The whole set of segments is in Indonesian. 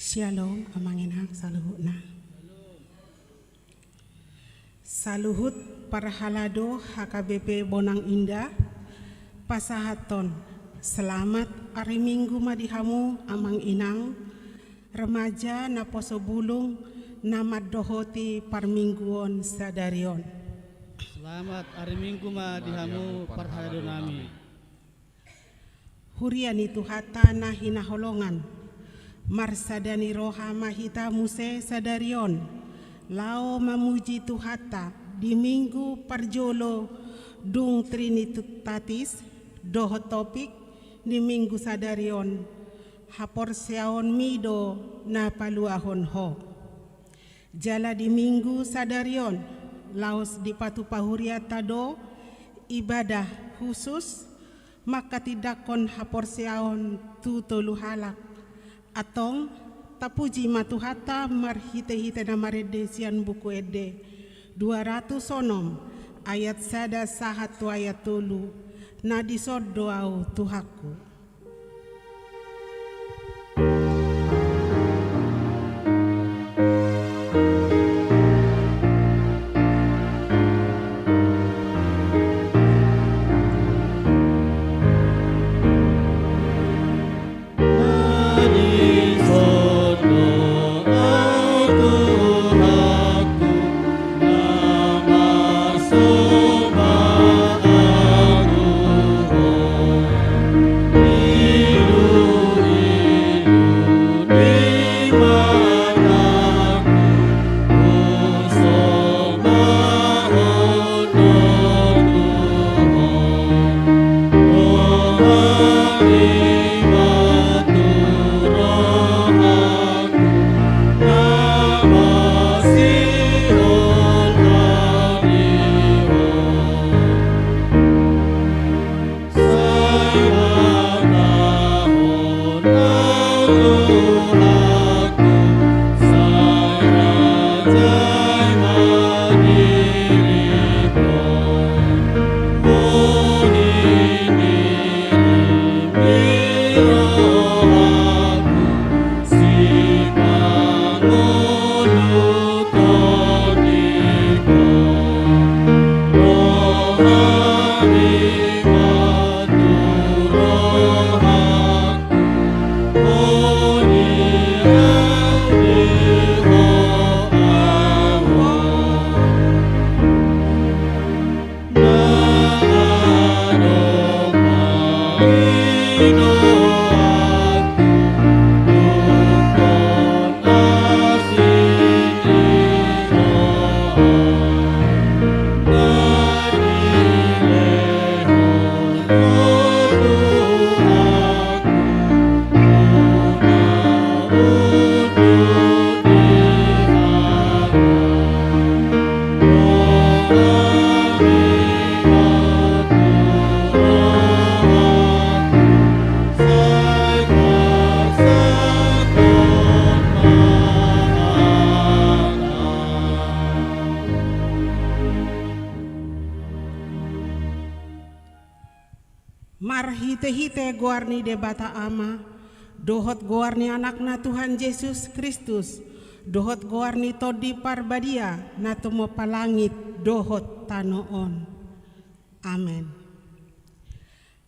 Shalom, amanginang saluhutna. Saluhut para halado HKBP Bonang Indah, pasahaton. Selamat hari Minggu madihamu amang inang, remaja na poso bulung namat dohoti parmingguon sadarion. Selamat hari Minggu madihamu parhalado nami. Hurian itu hata na hinaholongan. Marsadani roha mahita muse sadarion, lao mamuji tuhata di minggu parjolo dung trinitatis doho topik di minggu sadarion hapor seaon mido na paluahon ho. Jala di minggu sadarion laos di patu pahuria tado ibadah khusus maka tidakon hapor seaon tu tolu halak atong tapuji matuhata marhite-hite na maredesian buku ede 200 sonom ayat sada sahatu ayat tulu na disod doau tuhaku. Marhite-hite guarni debata ama, dohot guarni anakna Tuhan Yesus Kristus, dohot guarni todi parbadia na tumo palangit dohot tanoon. Amen.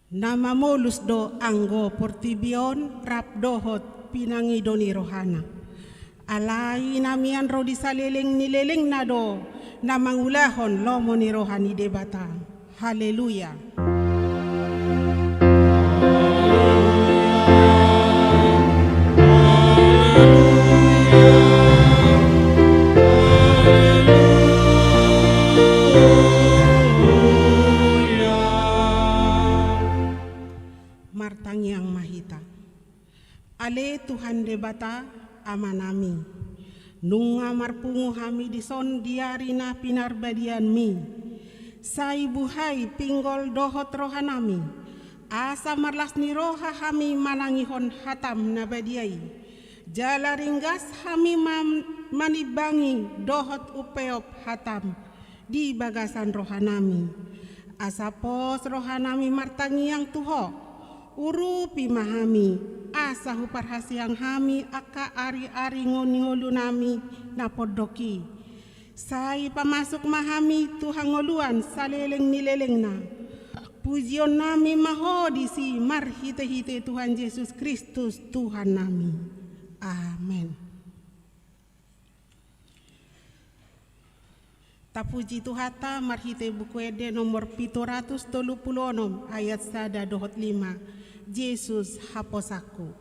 Nama molus do anggo portibion rap dohot pinangidoni rohana. Alai namian ro disaleleng nileleng na do na mangulahon lomo ni rohani debata. Haleluya. Martang yang mahita. Ale Tuhan debata amanami. Nunga marpungu hami dison diarina pinarbadian mi. Sai buhai pinggol dohot rohanami. Asa marlas ni roha hami manangihon hatam nabadiai. Jala ringgas hami manibangi dohot upeop hatam di bagasan rohanami. Asa pos rohanami martangi yang tuho. Urupi mahami asa huparhasiang hami aka ari-ari ngoni-ngolu nami na podoki. Sai pamasok mahami Tuhan ngoluan saleleng nileleng na. Pujion nami mahodi si marhite-hite Tuhan Yesus Kristus Tuhan nami. Amin. Tapuji Tuhata marhite buku ede nomor 736 ayat 1-5. Yesus haposaku.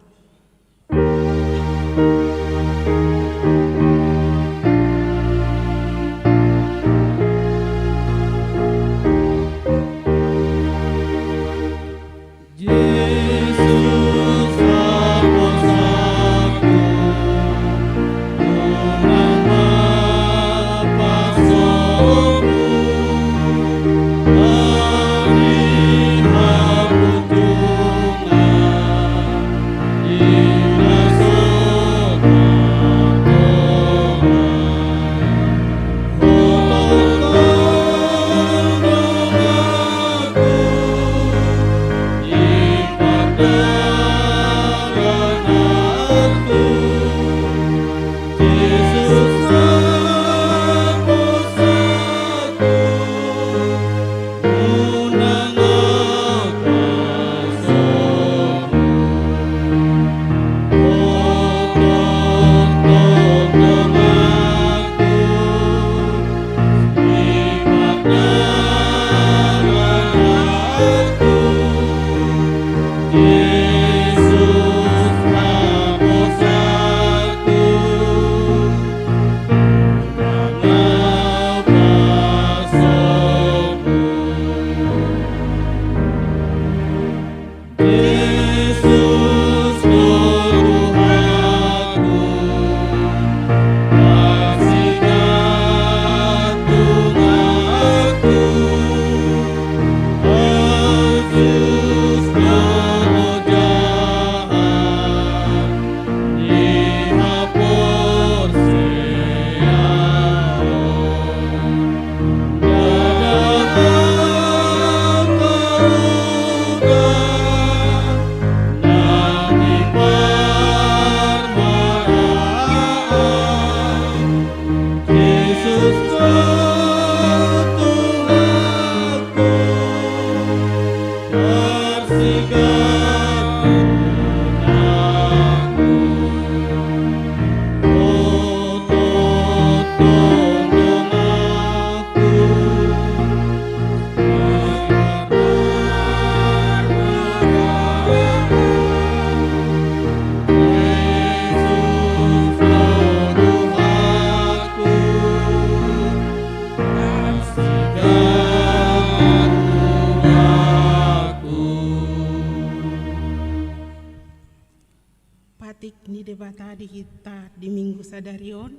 Debata di kita di minggu sadarion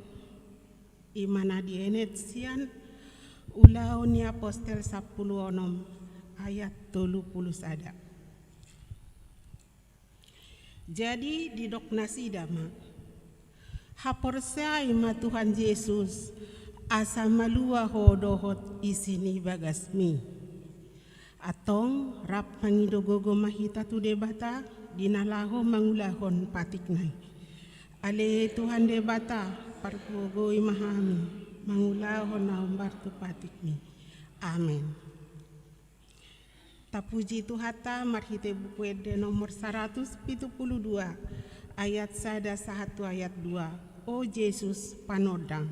imana di enetsian ulau ni apostel 10 ayat 31. Jadi di dok nasi dama haporsai ma Tuhan Yesus asa malua hodohot isini bagasmi atong rap pangidogogo mahita tu debata dinalaho mangulahon patiknay. Ale Tuhan debata pargogoy mahami mangulahon na umbarto patikmi. Amen. Tapuji Tuhata marhite buku ede nomor 172 ayat 1 ayat 2. O Yesus panodang.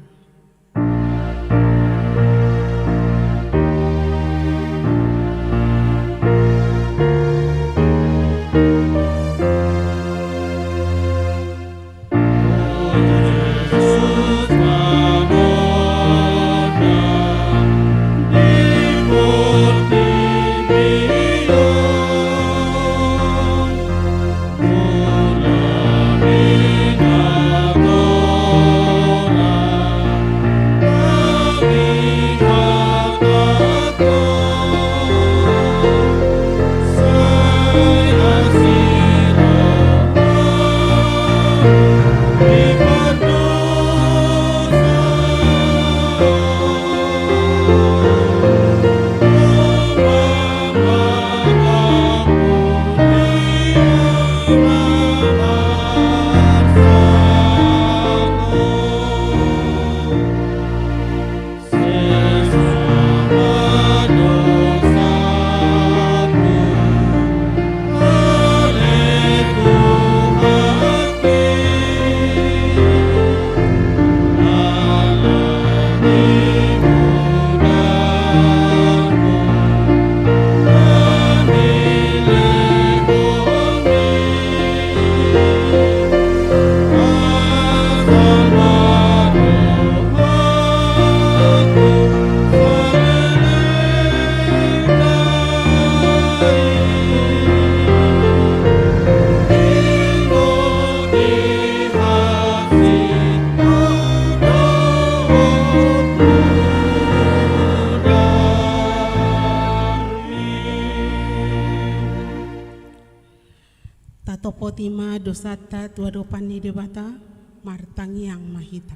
Tatopotima dosata tuadopan ni debata martangiang mahita.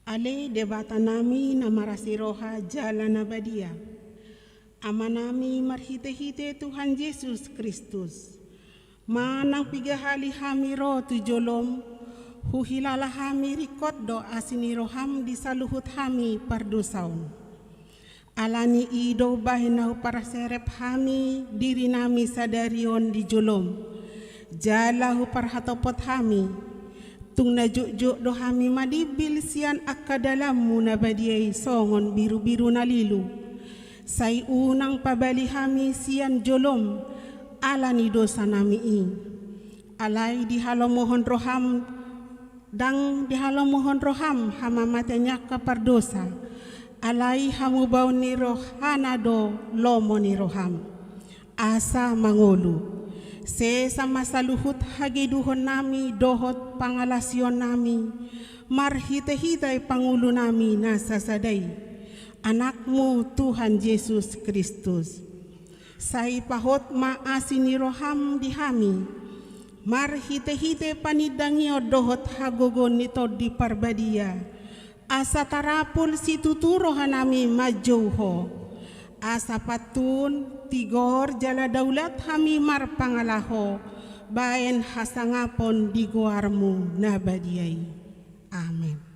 Ale debata nami namarasi roha jalan abadia. Amanami marhite-hite Tuhan Yesus Kristus. Manang pigahali hami ro tujolom. Huhilala hami rikot do asini roham di saluhut hami pardosaon. Alani ido bahinau para serep hami diri nami sadarion di jolom. Jalahu parhatopot hami. Tung najuk-juk do hami madibil sian akka dalam munabadiai songon biru-biru nalilu. Sai unang pabali hami sian jolom alani dosa nami i. Alai dihalo mohon roham dang dihalo mohon roham hama matanya kapardosa. Alai hamu bau ni rohana do lomo ni roham. Asa mangolu. Se sama saluhut hagiduhon nami dohot pangalasyon nami. Marhite-hitay pangulo nami nasa saday. Anakmu Tuhan Yesus Kristus. Sai pahot maasin ni roham di hami. Marhite-hite panidangyo dohot hagogon nito di parbadia. Asa tarapul si tuturo hanami majauho. Asa patun tigor jala daulat hami marpangalaho. Baen hasangapon di guarmu nabadiai. Amin.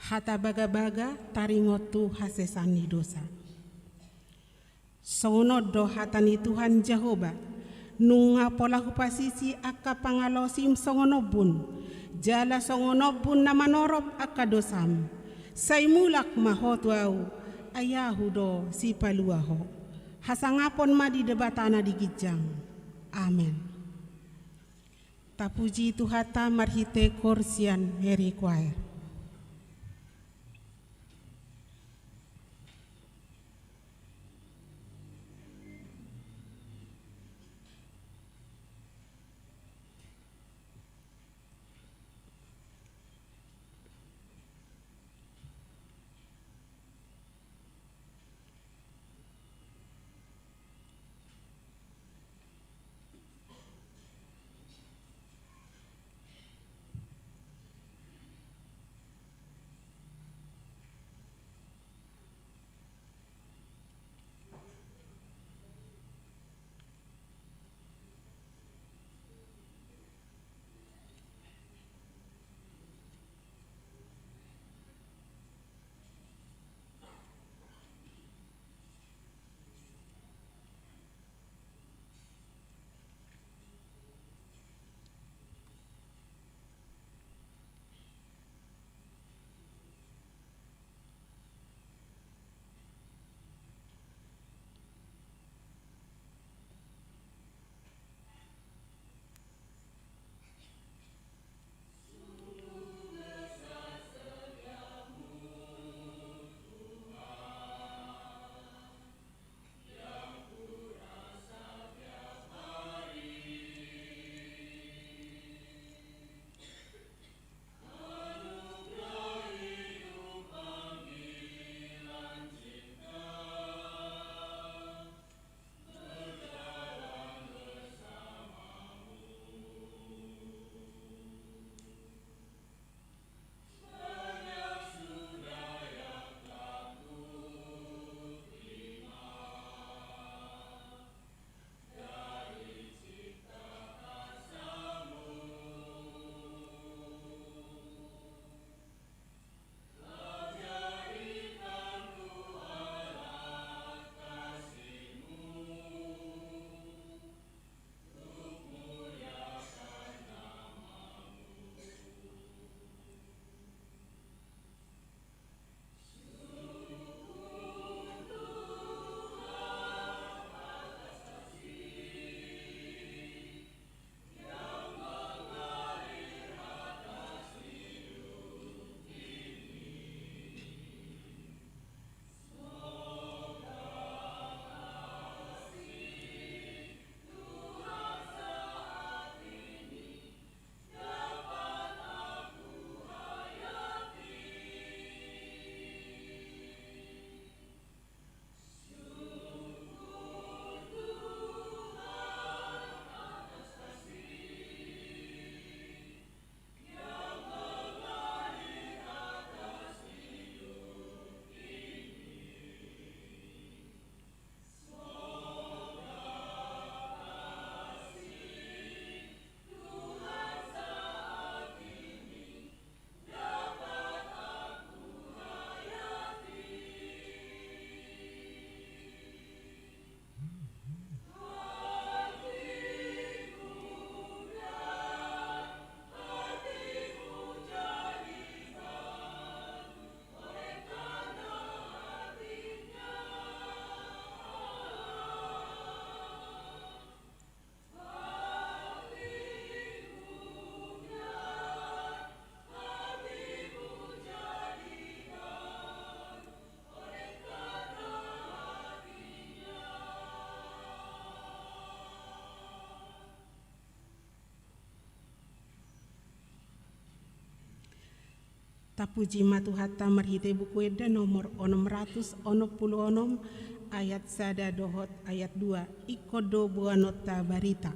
Hata baga-baga taringotu hasesani dosa. Sonod do hatani Tuhan Jehovah. Nunga pola hupasisi akka pangalosim songonobun. Jala songonobun na manorob akka dosam. Saimulak mahotwau ayahu do si paluaho. Hasangapon madi debatana di gijang. Amen. Tapuji Tuhata marhite korsian heri choir. Tapuji matuhatta marhite buku eda nomor 666 ayat sada dohot ayat 2 ikodo buanota barita.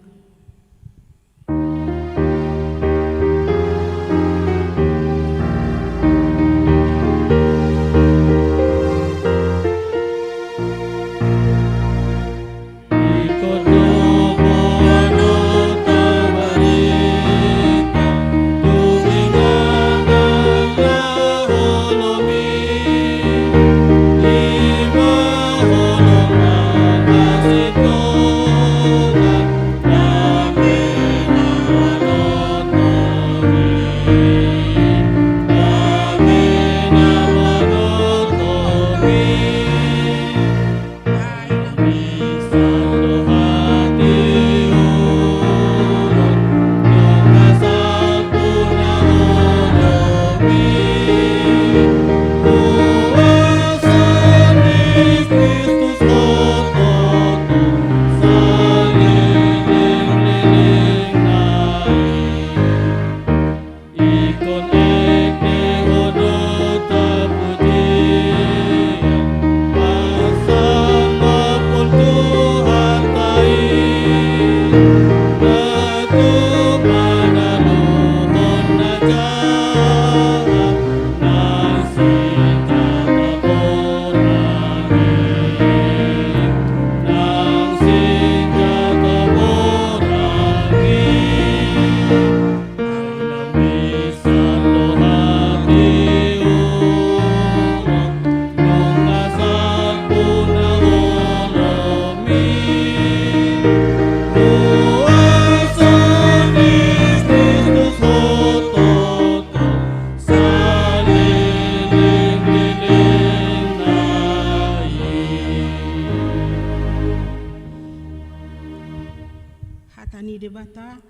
Hatani debata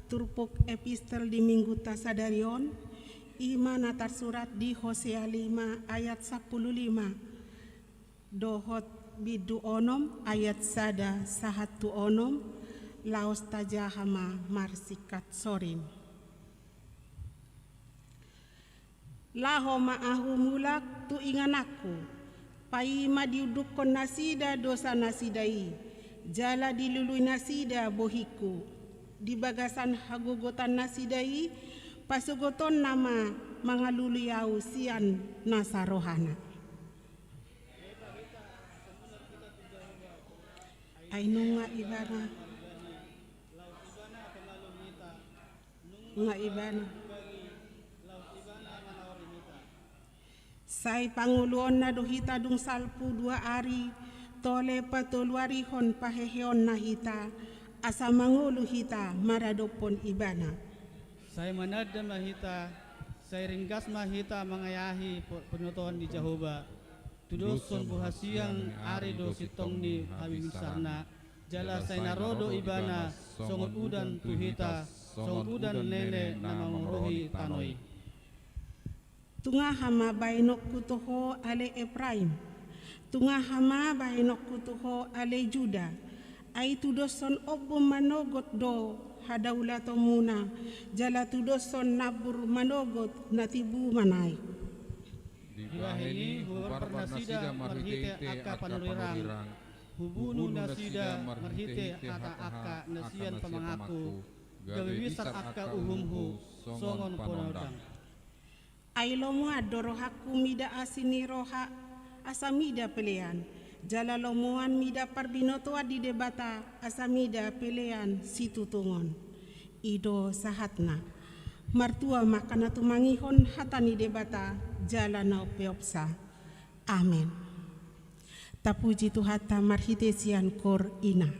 turpuk epistel di minggu tasadarion iman atar surat di Hosea 5 ayat 15 dohot bidu onom ayat sada sahatu onom laos tajahama marsikat sorin laho ma'ahu mulak tu ingan aku paima diudukon nasida dosa nasidai jala dilului nasida bohiku di bagasan hagogotan nasidai pasugoton nama mangaluluyau sian nasarohana ainunga ibana nga ibana sai panguluon na dohita dung salpu 2 ari tole patuluarihon paheheon nahita asa mangulu hita maradopon ibana. Saya manada mahita, saya ringgas mahita mengayahi penutuan di Jehovah. Tudoson buhasiang ari do sitong ni hawimisarna. Jala saya narodo ibana, songot udan tuhita, songot udan nene nama menguruhi tanoi. Tunga hama bainok kutoho ale Efraim. Tunga hama bainok kutuho ale Juda ai tudoson obo manogot do hadaulato muna jala tudoson nabur manogot natibu manai diwahini hubar nasida marhite aka panulirang hubunu nasida marhite ata aka nasian pamangaku gawiwisak aka uhumhu songon ponodang ai lomo adorohaku mida asini roha asamida pelean jala lomoan mida parbinotoa di debata asamida pelean situtungon ido sahatna martua makana tumangihon hatani debata jala na peopsa amen tapuji tuhata marhitesian kor ina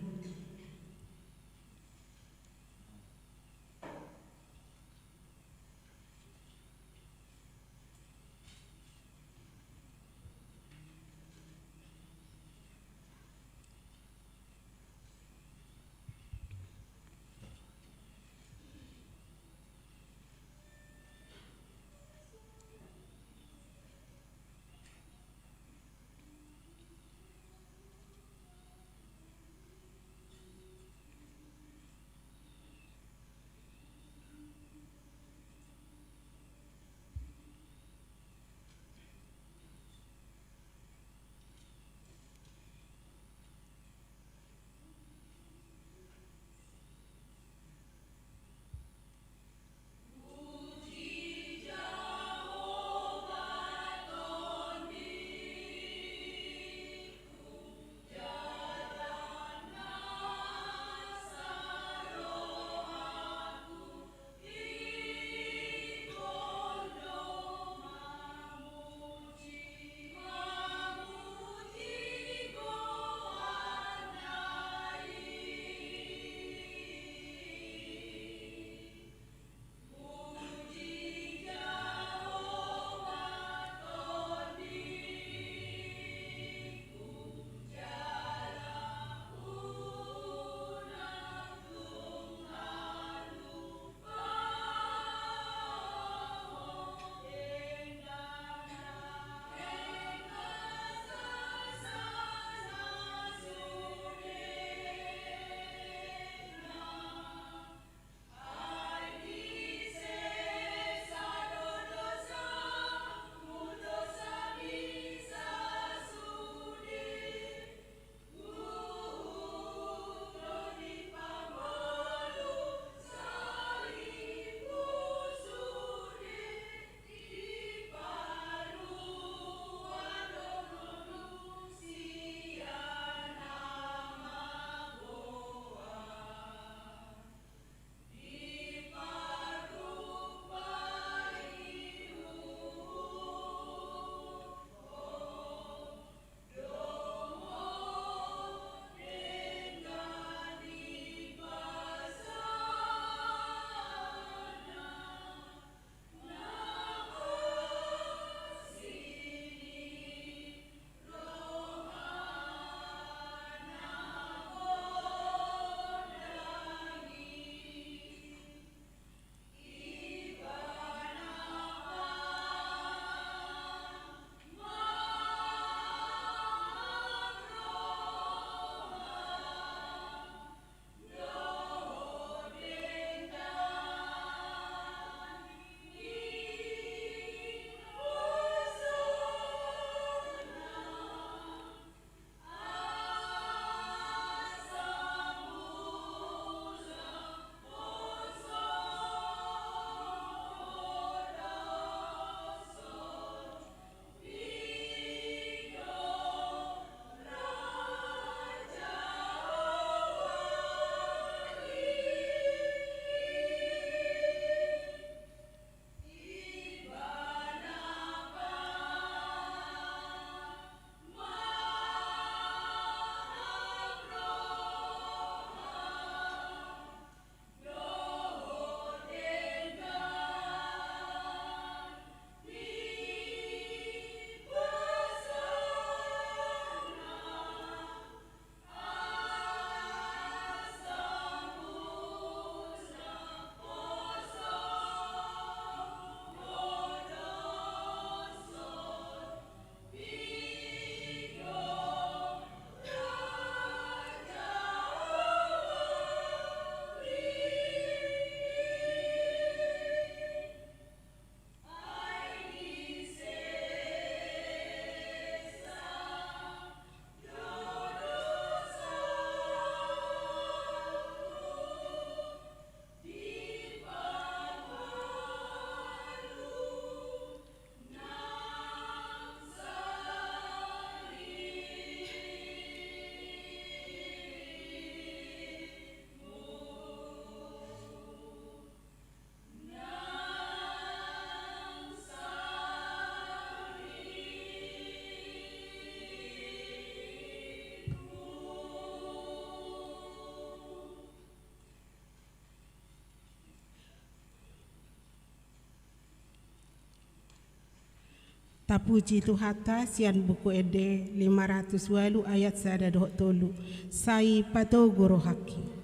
Tapuji Tuhata sian buku ede 500 walu ayat sada doh tolu. Sai pato guru haki.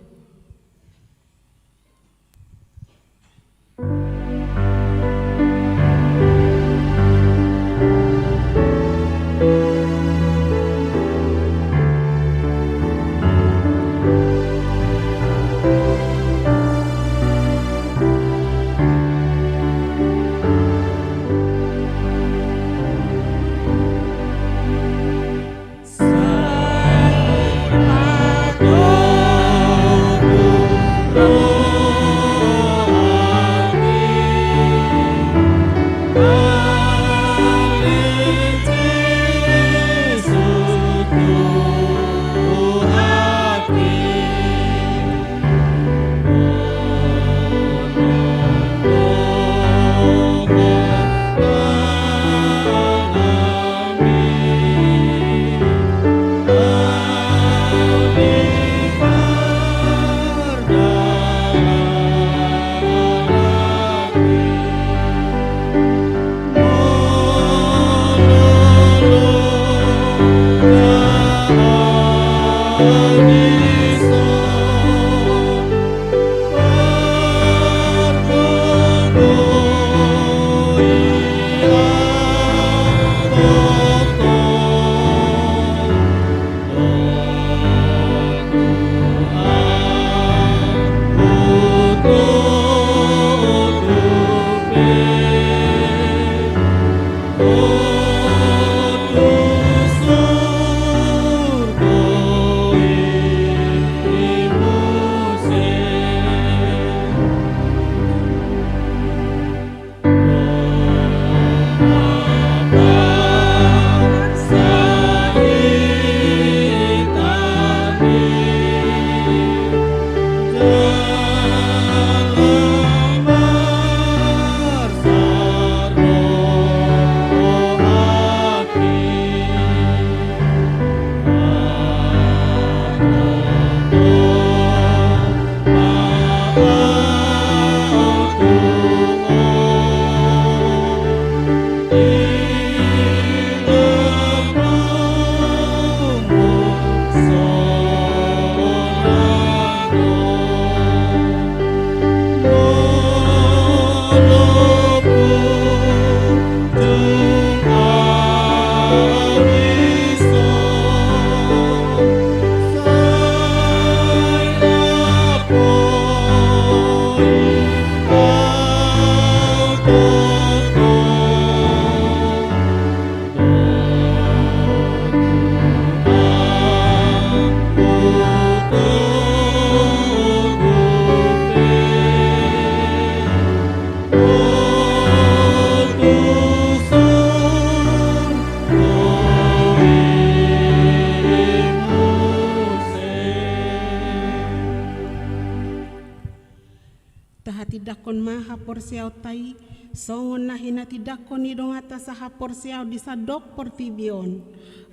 Tahati maha porsiau tai songon nahina tidakon idong atas saha porsiau disadok portibion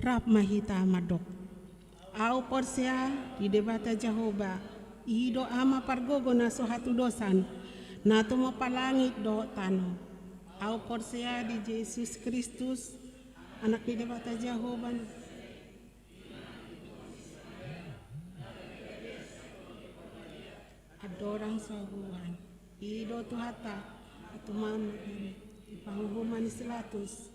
rap mahita madok au porsia di debata Jehovah ido ama pargogo na sohatu dosan na tumo palangit do tano au porsia di Yesus Kristus anak di debata Jehovah adorang sahuan ido tuhata atuman panghuman selatus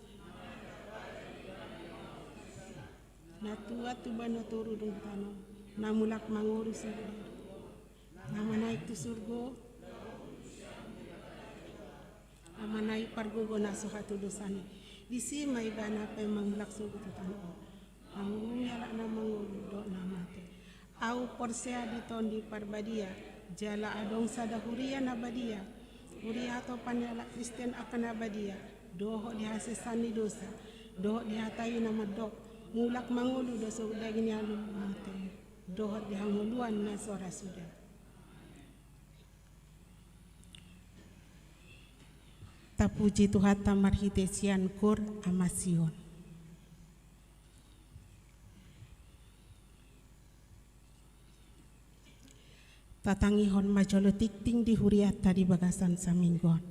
natua tu bano turu dong tano namulak mangurus nama naik tu surgo nama naik pargogo na sohatu dosani disi mai bana pe mangulak surgo tu tano pangunya la na manguru do nama te au porsea di tondi parbadia jala adong sada huria nabadia huria atau panjala Kristen akan nabadia doho dihasesani dosa doho dihatai nama dok mulak mangulu dosa udah gini alu mate doho dihanguluan na sora sudah tapuji Tuhan tamar hitesian kur amasion tatangihon majolo tikting di huriata di bagasan saminggon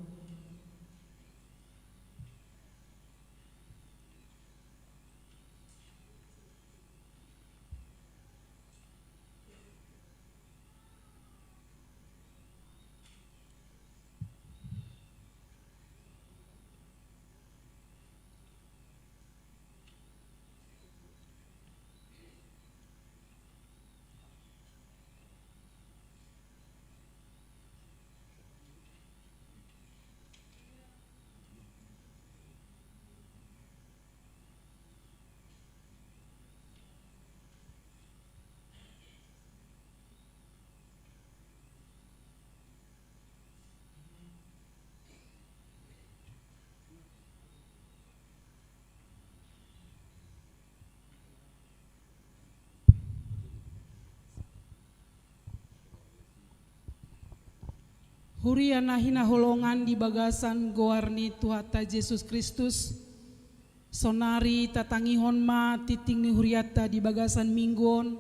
Huriana hina holongan di bagasan goarni Tuhata Yesus Kristus. Sonari tatangihon ma titing ni huriata di bagasan minggon.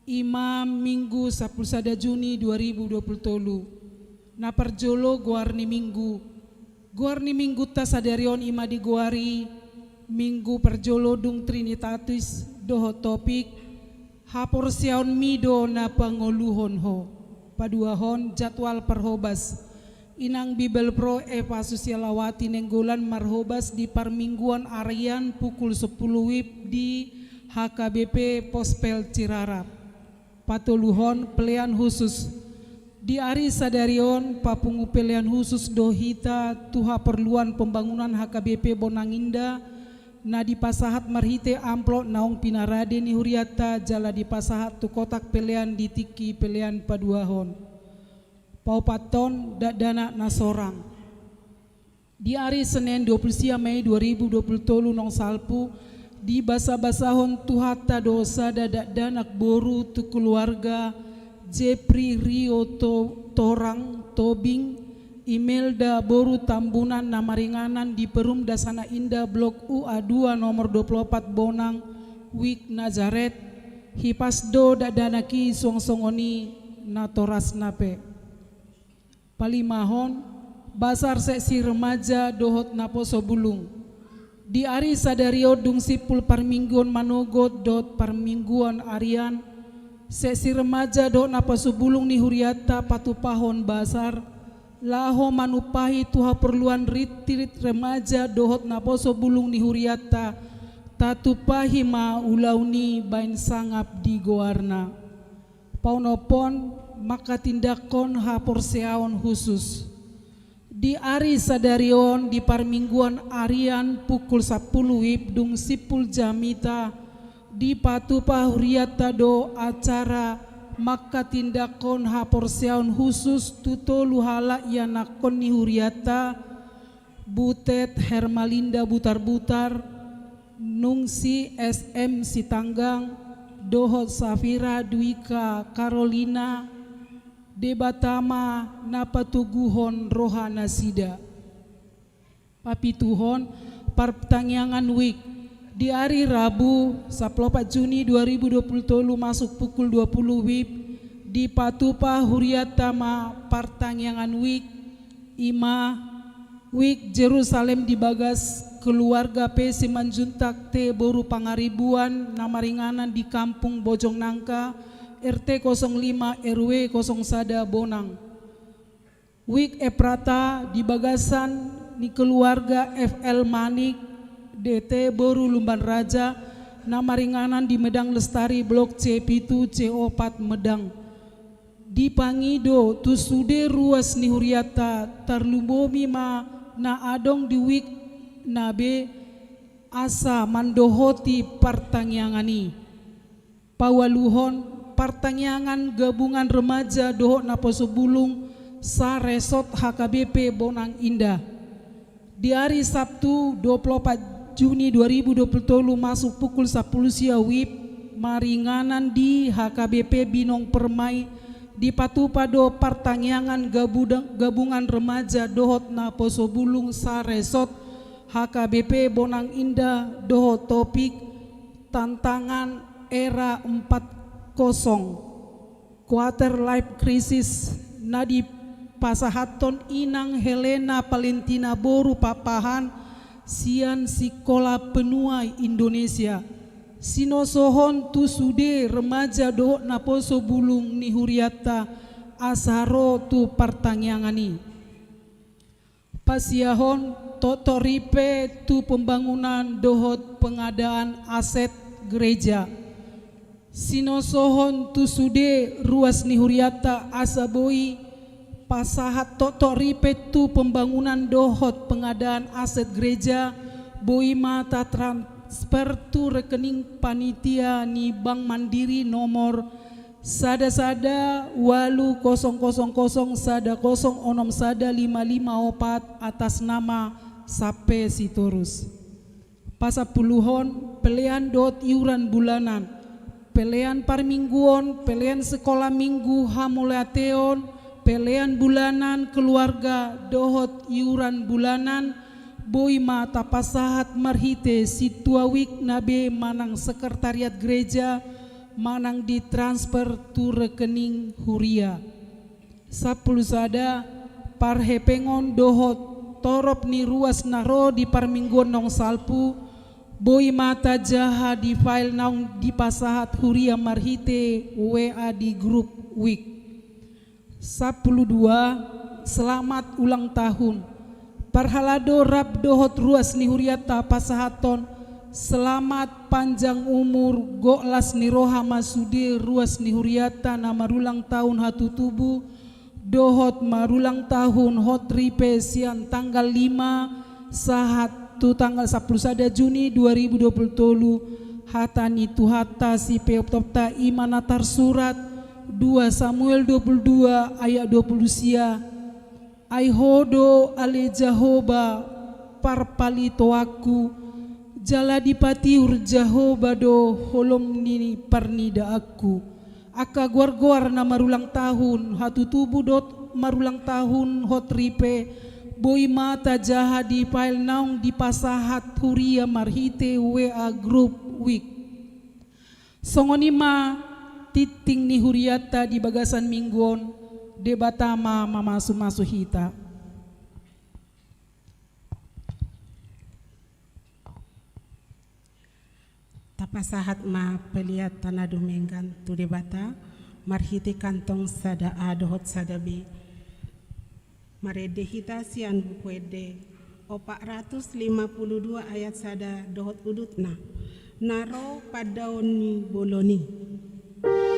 Imam Minggu 10 Juni 2020. Na perjolo goarni minggu. Goarni minggu ta sadarion ima di goari. Minggu perjolo dung Trinitatis doho topik. Hapor siaon mido na pangoluhon ho. Paduahon jadwal perhobas inang Bibel Pro Eva Susialawati nenggolan marhobas di parmingguan Arian pukul 10 WIB di HKBP Pospel Cirarap. Patuluhon pelian khusus di Ari Sadarion papungu pelian khusus dohita tuha perluan pembangunan HKBP Bonanginda na di pasahat marhite amplok naung pinarade ni huriata jala di pasahat tu kotak pelean di tiki pelean paduahon paupaton dana nasorang di hari Senin 20 Mei 2020 nong salpu di basa-basahon tuhata dosa dadak danak boru tu keluarga Jepri Rio Torang Tobing Imelda Boru Tambunan Namaringanan di Perum Dasana Indah Blok UA2 nomor 24 Bonang Wik Nazaret Hipasdo Dadanaki Songsongoni Natoras Nape Palimahon Basar Seksi Remaja Dohot Naposo Bulung di Ari Sadario Dung Sipul Parmingguan Manogot dot Parmingguan Arian Seksi Remaja Dohot Naposo Bulung ni Huriata Patupahon Basar Laho manupahi tuha perluan rit-rit remaja dohot naposo bulung ni huriata tatupahi ma ulauni bain sangap di goarna paunopon maka tindakon hapor seaon khusus di Ari Sadarion di parmingguan Arian pukul 10 WIB dung sipul jamita di patupa huriata do acara maka tindakon hapor seaon khusus tutolu hala yanakon ni huriata Butet Hermalinda Butar-Butar Nungsi SM Sitanggang Dohot Safira Dwika Carolina Debatama Napatuguhon Rohana Sida Papituhon Pertangyangan Wik di hari Rabu 14 Juni 2020 masuk pukul 20 WIB di Patupa Huriatama Partangyangan Wik Ima Wik Jerusalem di Bagas keluarga P Simanjuntak T Boru Pangaribuan Namaringanan di Kampung Bojong Nangka RT 05 RW 01 Bonang Wik Eprata di Bagasan di keluarga FL Manik DT Boru Lumban Raja Namaringanan di Medang Lestari Blok C7 C4 Medang di Pangido tusude ruas ni huriata tarlumbomi ma na adong di Wik nabe asa mandohoti partangyangani pawaluhon partangyangan gabungan remaja dohot naposo bulung sa resort HKBP Bonang Indah di hari Sabtu 24 Juni 2020 masuk pukul 10 siang WIB maringanan di HKBP Binong Permai di Patupado Partangyangan gabungan remaja dohot naposo bulung sa resort HKBP Bonang Indah dohot topik tantangan era 40 quarter life crisis nadi pasahaton inang Helena Valentina Boru Papahan Sian Sikola Penuai Indonesia Sinosohon tusude remaja dohot naposo bulung ni huriata asaro tu partangyangani pasiahon totoripe tu pembangunan dohot pengadaan aset gereja Sinosohon tusude ruas ni huriata asaboi pasahat totoripe tu pembangunan dohot pengadaan aset gereja boi mata transfer tu rekening panitia ni Bank Mandiri nomor sada walu 000 sada 0 onom sada 554 atas nama Sape Sitorus pasapuluhon pelean dot iuran bulanan pelean parmingguon pelean sekolah minggu hamulateon pelean bulanan keluarga dohot iuran bulanan boi mata pasahat marhite situawik nabe manang sekretariat gereja manang ditransfer tu rekening huria. Sapuluh sada parhepengon dohot torop ni ruas naro di parmingguan nong salpu boi mata jaha di file nong di pasahat huria marhite WA di grup wik. 12 selamat ulang tahun parhalado rap dohot ruas ni huriata pasahaton selamat panjang umur go'las ni roha masude ruas ni huriata na marulang tahun hatu tubuh dohot marulang tahun hot ripe sian tanggal 5 sahat tu tanggal 11 Juni 2020 hatani tu hata si peoptopta imanatar surat 2 Samuel 22 ayat 20 sia Aihodo ale Jahoba parpalito aku jala dipatiur Jahoba do holom nini parnida aku aka guar-guar na marulang tahun hatu tubuh dot marulang tahun hot ripe boi mata jaha di pail naung di pasahat huria marhite WA group week songonima titing ni huriata di bagasan mingguon debatama mamasu-masu hita. Tapasahat ma peliat tanah dumenggan tu debata marhiti kantong sada A dohot sada B marede hita sian bukuede 452 ayat sada dohot udutna naro padaoni boloni. Oh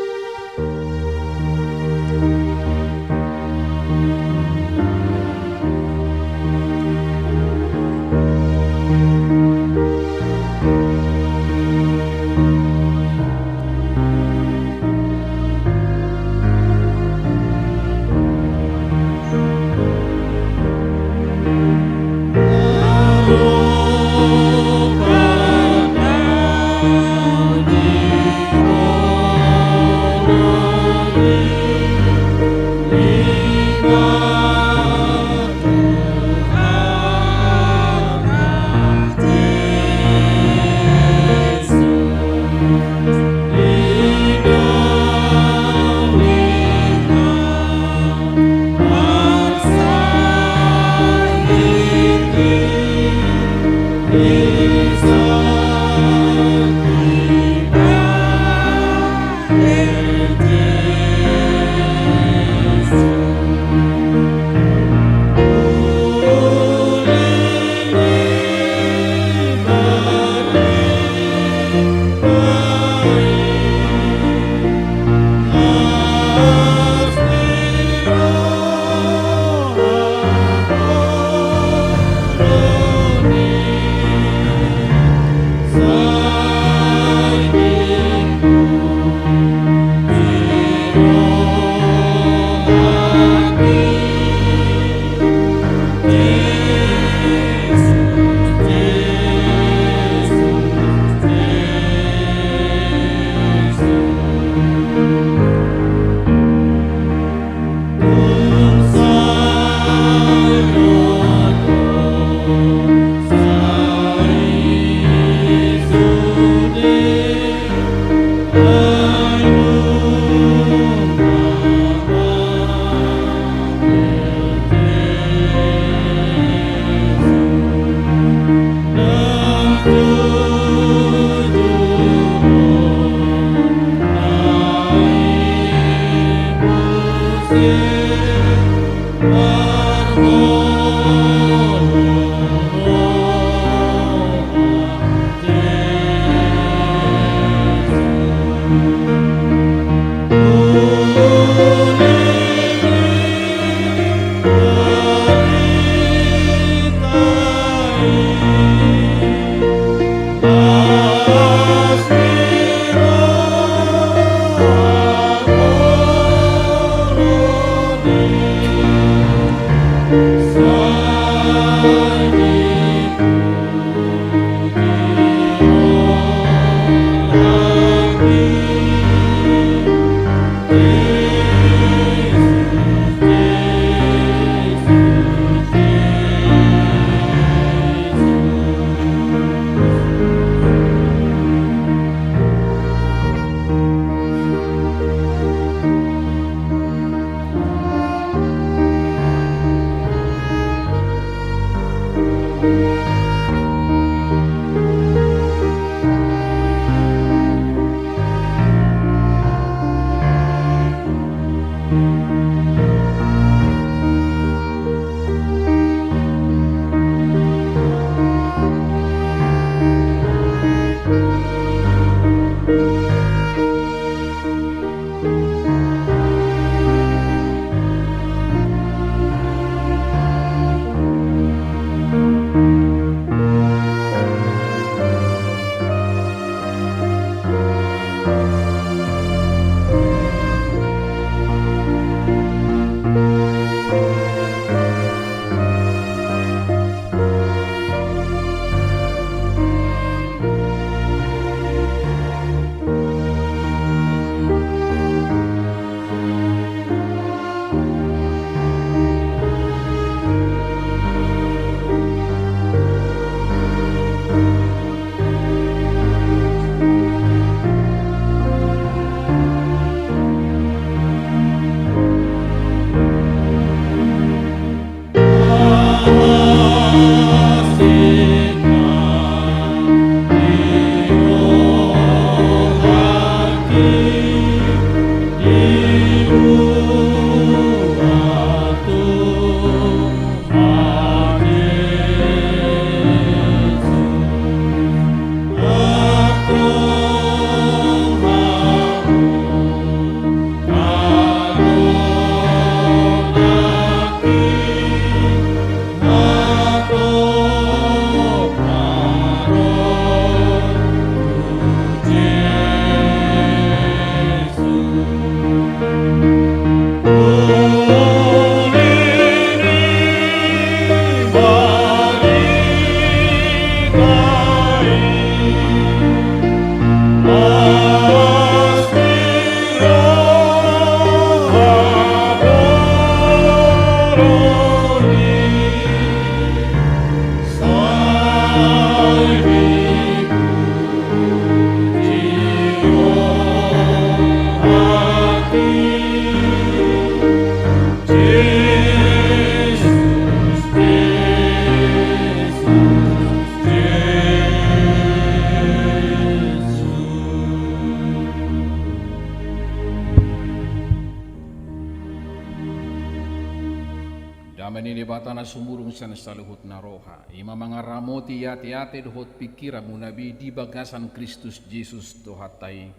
Batana sumurung sana saluhut naroha ima mangaramoti yati-yati dohot pikira munabi di bagasan Kristus Yesus Tuhatai.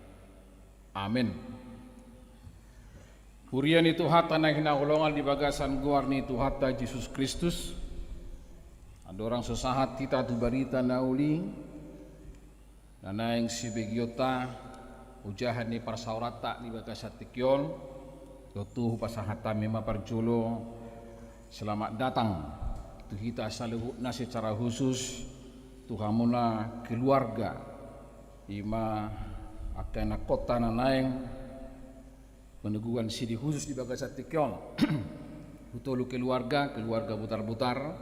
Amin. Hurian itu hata na hinahulongan di bagasan guarni Tuhata Yesus Kristus. Ada orang sesahat kita tu barita nauli nana yang si begiota ujahan ni parsaurata di bagasat tikyon tuh pasahata mema parjolo. Selamat datang tu kita saluhutna secara khusus tuhamuna keluarga ima akan kota nanaeng peneguhan sidi khusus di bagasat tikyon utolu keluarga butar-butar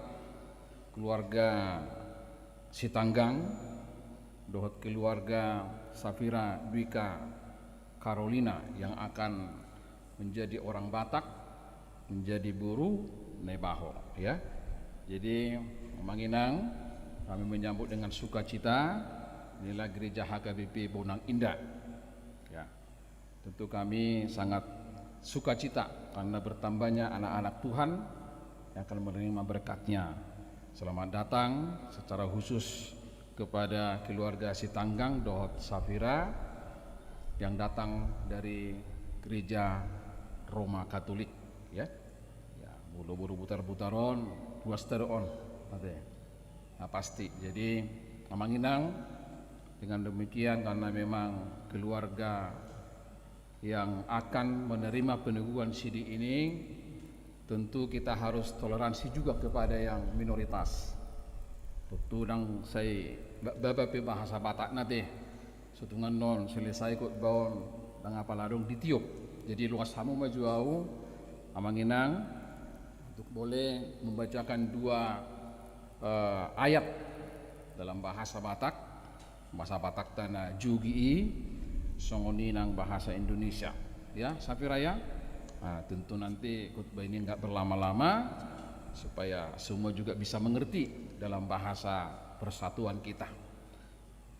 keluarga Sitanggang dohot keluarga Safira Dwika Carolina yang akan menjadi orang Batak menjadi buruh Nebaho ya. Jadi Manginang kami menyambut dengan sukacita inilah gereja HKBP Bonang Indah. Ya. Tentu kami sangat sukacita karena bertambahnya anak-anak Tuhan yang akan menerima berkat-Nya. Selamat datang secara khusus kepada keluarga Sitanggang Dohot Safira yang datang dari gereja Roma Katolik ya. Bulu-bulu butar-butaron, dua stereon, nah, pasti. Jadi Manginang dengan demikian karena memang keluarga yang akan menerima peneguhan sidi ini, tentu kita harus toleransi juga kepada yang minoritas. Tentu nang saya bapak bahasa Batak nate, setungan non selesai ikut bawon, nang apa ladong ditiup. Jadi luas hamu maju au, Manginang untuk boleh membacakan dua ayat dalam bahasa Batak tanah Jugi songoni nang bahasa Indonesia ya Safiraya. Nah, tentu nanti khotbah ini enggak berlama-lama supaya semua juga bisa mengerti dalam bahasa persatuan kita.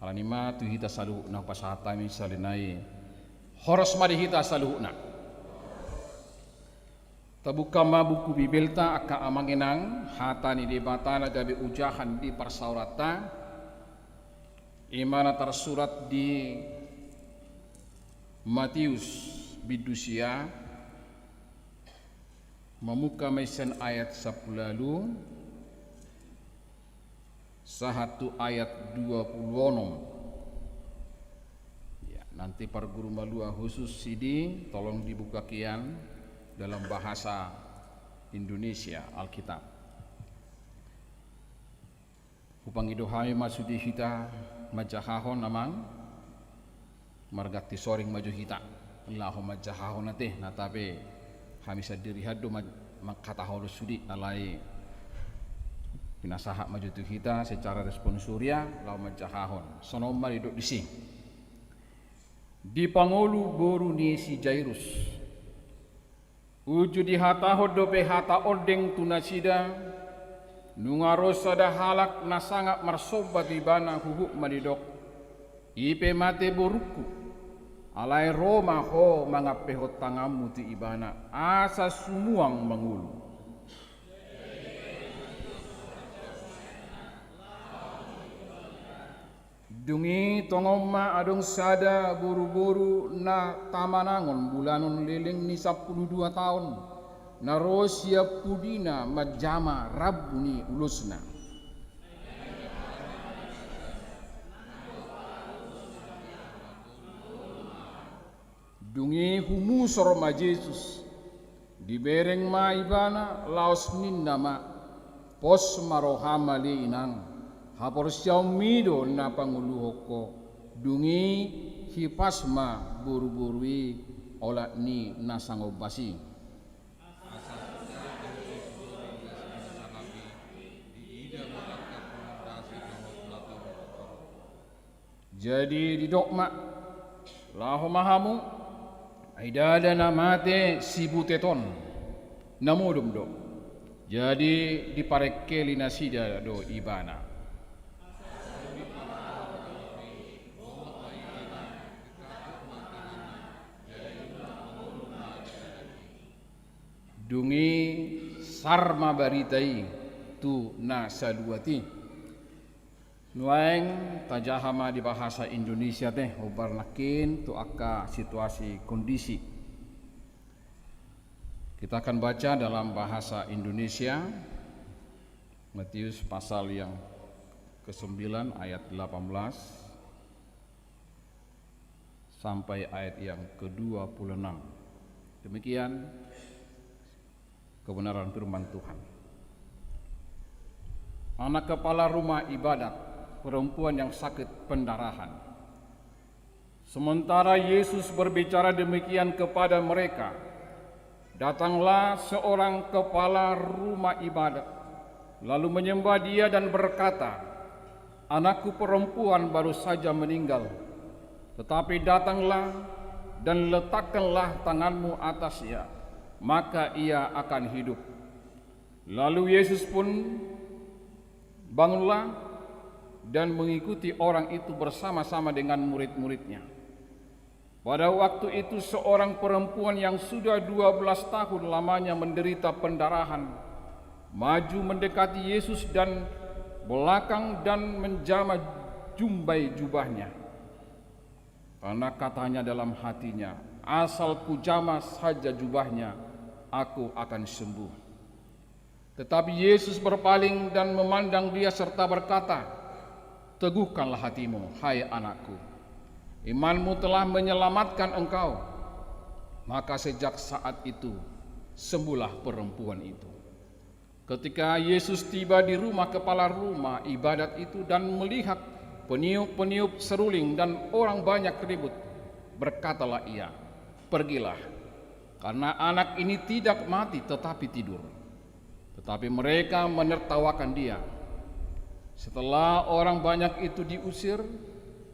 Alanima tu hita saluhna pasahata mi salinai horos mari hita saluhna tabukama buku bibelta aka Manginang hatani di batana gabe ujahan di parsaurata imana tersurat di Matius bidusia memuka mesen ayat 10 lalu sahatu ayat 20 ya, nanti para guru malua khusus sidi tolong dibuka kian dalam bahasa Indonesia Alkitab. Upangidohai masudi hita majahahon namang margati soring maju hita Allahumma majahahon nateh natabe hamisa diri hadu makatahol sudi alai pinasaha maju tu hita secara responsuria lau majahahon sonomar hidup disi di pangolu boru ni si Jairus uju di hata hodope hata ordeng tunasida nungarosa da halak nasangak marsobat ibana hubuk madidok ipe mate boruku alai Roma ho mangapehot tangamu ti ibana asa sumuang mangulu dungi tongoma adong sada buru-buru na tamanangon bulanon leleng ni 12 tahun na Rosia pudina majama rabbuni ulusna dungi humusor ma Jesus dibereng ma ibana laos ninna ma pos marohama li inang hapor siaumido na panguluhoko dungi hipasma buru-burui olat ni nasangobasi Jadi di dogma laho mahamu aidada namate sibuteton namudum do. Jadi di parekeli nasida do ibana. Dungi sarma baritai tu nasaduati nuaeng tajahama di bahasa Indonesia teh obarnakin tu akka situasi kondisi. Kita akan baca dalam bahasa Indonesia Matius pasal yang ke-9 ayat 18 sampai ayat yang ke-26. Demikian kebenaran firman Tuhan. Anak kepala rumah ibadat, perempuan yang sakit pendarahan. Sementara Yesus berbicara demikian kepada mereka, datanglah seorang kepala rumah ibadat, lalu menyembah dia dan berkata, "Anakku perempuan baru saja meninggal, tetapi datanglah dan letakkanlah tanganmu atasnya, maka ia akan hidup." Lalu Yesus pun bangunlah dan mengikuti orang itu bersama-sama dengan murid-muridnya. Pada waktu itu seorang perempuan yang sudah 12 tahun lamanya menderita pendarahan maju mendekati Yesus dan belakang dan menjamah jumbai jubahnya. Karena katanya dalam hatinya, "Asal kujamah saja jubahnya, aku akan sembuh." Tetapi Yesus berpaling dan memandang dia serta berkata, "Teguhkanlah hatimu, hai anakku. Imanmu telah menyelamatkan engkau." Maka sejak saat itu sembuhlah perempuan itu. Ketika Yesus tiba di rumah kepala rumah ibadat itu dan melihat peniup-peniup seruling dan orang banyak ribut, berkatalah ia, "Pergilah, karena anak ini tidak mati tetapi tidur." Tetapi mereka menertawakan dia. Setelah orang banyak itu diusir,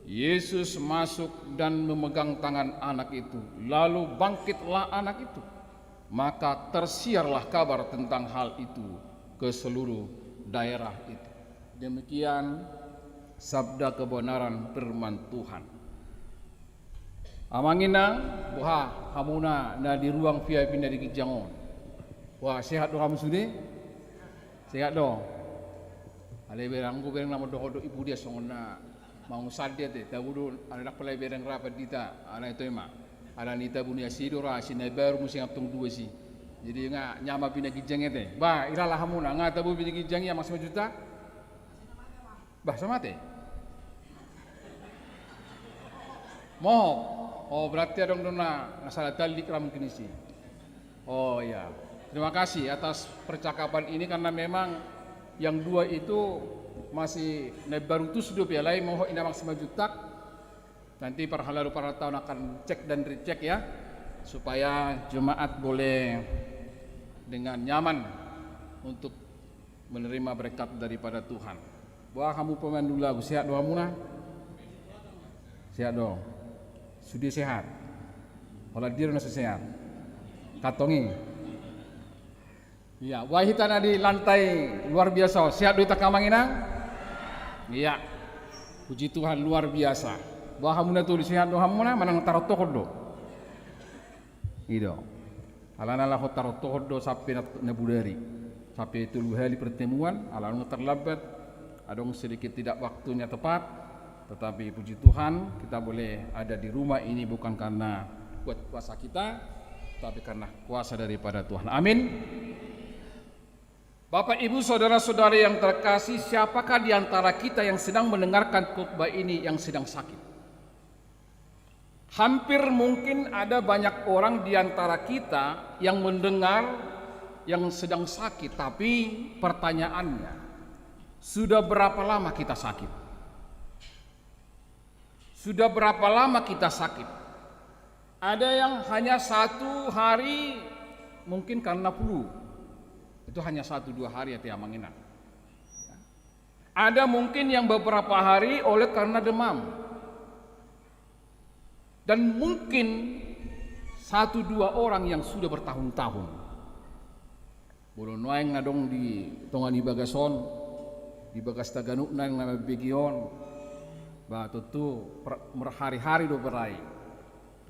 Yesus masuk dan memegang tangan anak itu, lalu bangkitlah anak itu. Maka tersiarlah kabar tentang hal itu ke seluruh daerah itu. Demikian sabda kebenaran firman Tuhan. Amangina buha hamuna na di ruang VIP na di Kijangon. Wah, sehat do kamu sudah? Sehat do. Ale berang go berang nama do ibu dia songna mau sadde te tabudu anak pelai berang rapat dita ana itu emang. Ada nita bunia sidora sina baru musim aptung dua sih. Jadi nga nyama pina Kijang ete. Ba iralah hamuna nga tabu pina Kijang ya mas juta. Bah sama teh. Mohok. Oh berarti ada dona masalah tali kram kinisi. Oh ya. Terima kasih atas percakapan ini karena memang yang dua itu masih baru tu sudah pialai mohok ina maksimal juta. Nanti para tahun akan cek dan recek ya supaya jemaat boleh dengan nyaman untuk menerima berkat daripada Tuhan. Wah kamu pemandu lagu sehat doa muna? Sehat dong. Sudah sehat. Kalau dia nasi sehat. Katongi. Iya, wahitana di lantai luar biasa. Sehat duit kamangina? Iya. Puji Tuhan luar biasa. Bahwa hamuna tulis sehat do hamuna manang tarot tokodo. Ido. Alana lah tarot tokodo sampai nebudari. Sampai 3 hari pertemuan, alana terlambat. Adong sedikit tidak waktunya tepat. Tetapi puji Tuhan kita boleh ada di rumah ini bukan karena kuasa kita, tapi karena kuasa daripada Tuhan. Amin. Bapak, Ibu, saudara-saudara yang terkasih, siapakah di antara kita yang sedang mendengarkan khotbah ini yang sedang sakit? Hampir mungkin ada banyak orang di antara kita yang mendengar yang sedang sakit, tapi pertanyaannya, sudah berapa lama kita sakit? Sudah berapa lama kita sakit? Ada yang hanya 1 hari mungkin karena flu. Itu hanya 1-2 hari ya mangina. Ada mungkin yang beberapa hari oleh karena demam. Dan mungkin 1-2 orang yang sudah bertahun-tahun. Bolon noeng nadong di tongan di Bagason, di Bagas Taganuk nang nama Begion, batu tu berhari-hari do berai.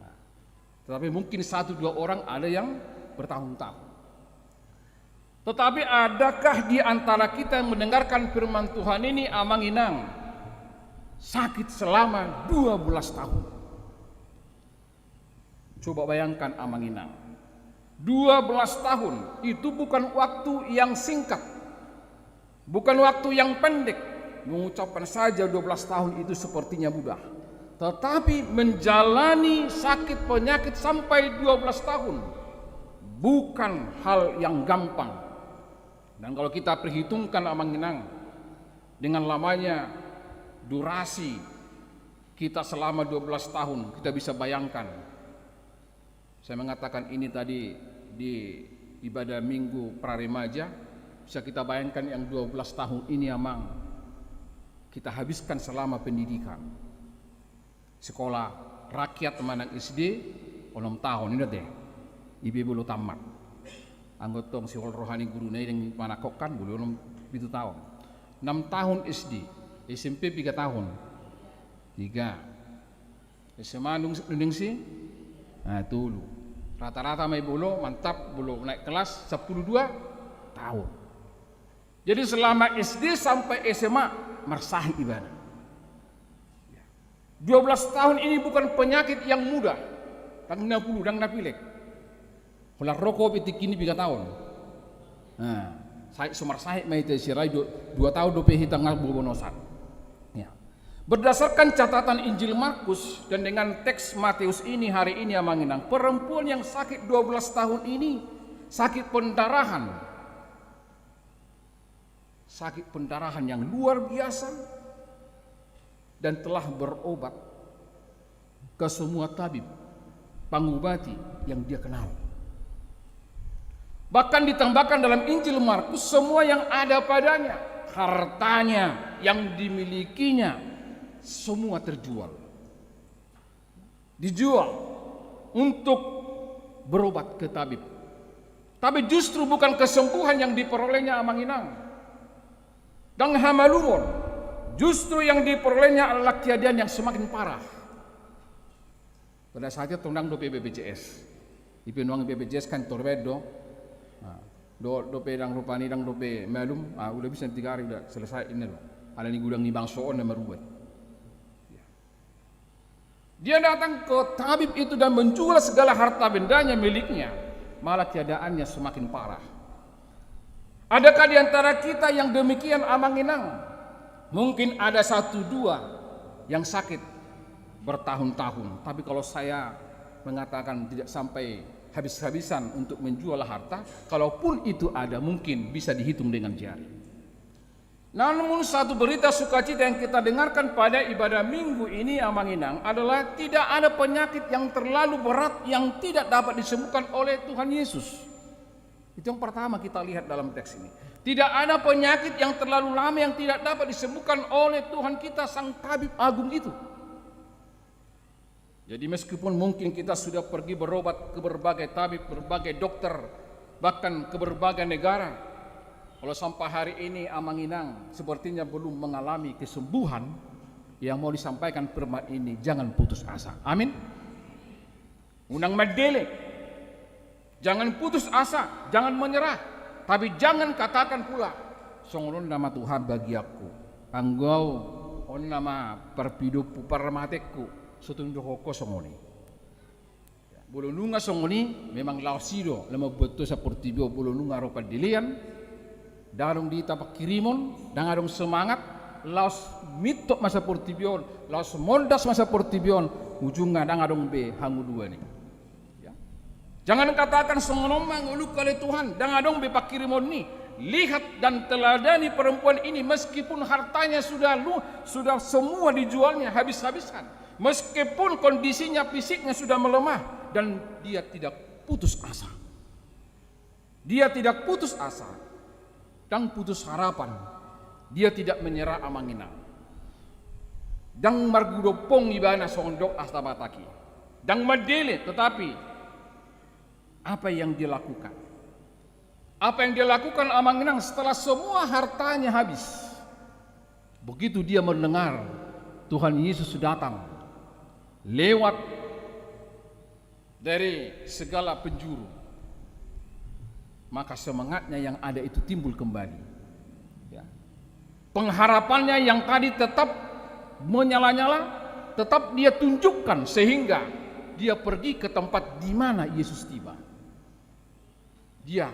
Nah, tetapi mungkin 1-2 orang ada yang bertahun-tahun. Tetapi adakah di antara kita yang mendengarkan firman Tuhan ini amanginang sakit selama 12 tahun? Coba bayangkan amanginang. 12 tahun itu bukan waktu yang singkat. Bukan waktu yang pendek. Mengucapkan saja 12 tahun itu sepertinya mudah. Tetapi menjalani sakit penyakit sampai 12 tahun bukan hal yang gampang. Dan kalau kita perhitungkan amanginang dengan lamanya durasi kita selama 12 tahun, kita bisa bayangkan. Saya mengatakan ini tadi di ibadah minggu praremaja, bisa kita bayangkan yang 12 tahun ini amang kita habiskan selama pendidikan. Sekolah rakyat Manang SD 6 tahun ini deh. Ibu belum tamat. Anggotong sekolah rohani guru yang manakokan belum 7 tahun. 6 tahun SD, SMP 3 tahun. 3. SMA nunding sih. Nah, dulu. Rata-rata may bulu mantap belum naik kelas 12 tahun. Jadi selama SD sampai SMA mersahi ibadah. 12 tahun ini bukan penyakit yang mudah. Tang 60 dang napilek. Ular rokok pitik ini 3 tahun. Nah, saya sumarsahi may sirai 2 tahun do hitang bobonosan. Ya. Berdasarkan catatan Injil Markus dan dengan teks Matius ini hari ini amanginang, perempuan yang sakit 12 tahun ini sakit pendarahan. Sakit pendarahan yang luar biasa dan telah berobat ke semua tabib, pengobati yang dia kenal. Bahkan ditambahkan dalam Injil Markus semua yang ada padanya, hartanya yang dimilikinya semua terjual. Dijual untuk berobat ke tabib. Tapi justru bukan kesembuhan yang diperolehnya amanginang. Dan hamalumon, justru yang diperolehnya adalah keadaan yang semakin parah. Pada saatnya tundang do BPJS. Ipinuang BPJS kan torbedo. Do pedang rupani dang do pe malum, udah bisa 3 hari udah selesai ini loh. Ada ni gudang ni bangsoon na merubah. Dia datang ke tabib itu dan menjual segala harta bendanya miliknya, malah keadaannya semakin parah. Adakah di antara kita yang demikian amanginang? Mungkin ada 1-2 yang sakit bertahun-tahun, tapi kalau saya mengatakan tidak sampai habis-habisan untuk menjual harta, kalaupun itu ada mungkin bisa dihitung dengan jari. Namun satu berita sukacita yang kita dengarkan pada ibadah minggu ini amanginang adalah tidak ada penyakit yang terlalu berat yang tidak dapat disembuhkan oleh Tuhan Yesus. Itu yang pertama kita lihat dalam teks ini. Tidak ada penyakit yang terlalu lama yang tidak dapat disembuhkan oleh Tuhan kita Sang Tabib Agung itu. Jadi meskipun mungkin kita sudah pergi berobat ke berbagai tabib, berbagai dokter, bahkan ke berbagai negara, kalau sampai hari ini amanginang sepertinya belum mengalami kesembuhan, yang mau disampaikan firman ini, jangan putus asa. Amin. Unang madele, jangan putus asa, jangan menyerah, tapi jangan katakan pula, songon nama Tuhan bagi aku, anggau on nama perpidupu parmatekku. Sotong joko songoni. Bolonunga songoni memang lausido lama betul seperti bio bolonunga ropa dilian. Darung di tapak kirimon, dangarung semangat, laos mitok masa portibion, laos moldas masa portibion, ujungnya dangarung be hangu dua nih. Ya. Jangan katakan songonomang ulu kali Tuhan, dangarung be pak kirimon nih. Lihat dan teladani perempuan ini meskipun hartanya sudah semua dijualnya habis-habisan. Meskipun kondisinya fisiknya sudah melemah dan dia tidak putus asa. Dia tidak putus asa dan putus harapan. Dia tidak menyerah amanginang. Dang margudopong ibana sondok astabataki. dan medele, tetapi apa yang dia lakukan? Apa yang dia lakukan Amanginang setelah semua hartanya habis? Begitu dia mendengar Tuhan Yesus datang lewat dari segala penjuru, maka semangatnya yang ada itu timbul kembali. Ya. Pengharapannya yang tadi tetap menyala-nyala, tetap dia tunjukkan sehingga dia pergi ke tempat di mana Yesus tiba. Dia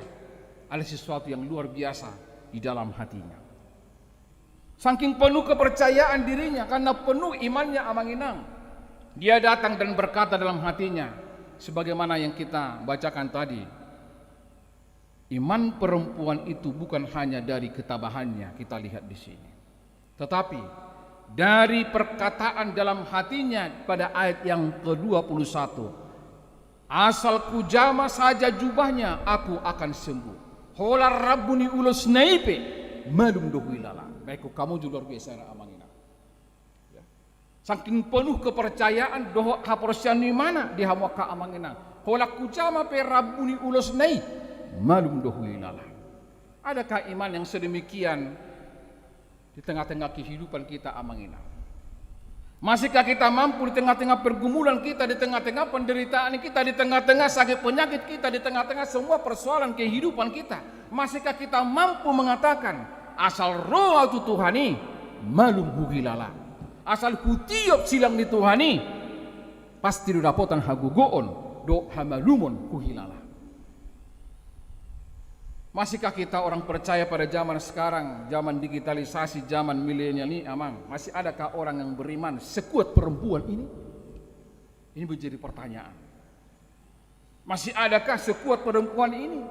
ada sesuatu yang luar biasa di dalam hatinya. Saking penuh kepercayaan dirinya, karena penuh imannya Amanginang, dia datang dan berkata dalam hatinya, sebagaimana yang kita bacakan tadi, iman perempuan itu bukan hanya dari ketabahannya, kita lihat di sini, tetapi dari perkataan dalam hatinya pada ayat yang ke-21, asal ku jama saja jubahnya, aku akan sembuh. Hola rabbuni ulos naipe malum dohuilala. Baikku kamu juga luar biasa Amanginang. Ya. Saking penuh kepercayaan doh haporsian di mana di hamwaka Amanginang. Hola ku jama pe rabbuni ulos nai malum dohuilala. Adakah iman yang sedemikian di tengah-tengah kehidupan kita Amanginang? Masihkah kita mampu di tengah-tengah pergumulan kita, di tengah-tengah penderitaan kita, di tengah-tengah sakit penyakit kita, di tengah-tengah semua persoalan kehidupan kita, masihkah kita mampu mengatakan asal roh itu Tuhani malum hugilala, asal hutiop silang di Tuhani pasti didapatan hagugoon do hamalumon hugilala. Masihkah kita orang percaya pada zaman sekarang, zaman digitalisasi, zaman milenial ini, Amang? Masih adakah orang yang beriman sekuat perempuan ini? Ini menjadi pertanyaan. Masih adakah sekuat perempuan ini?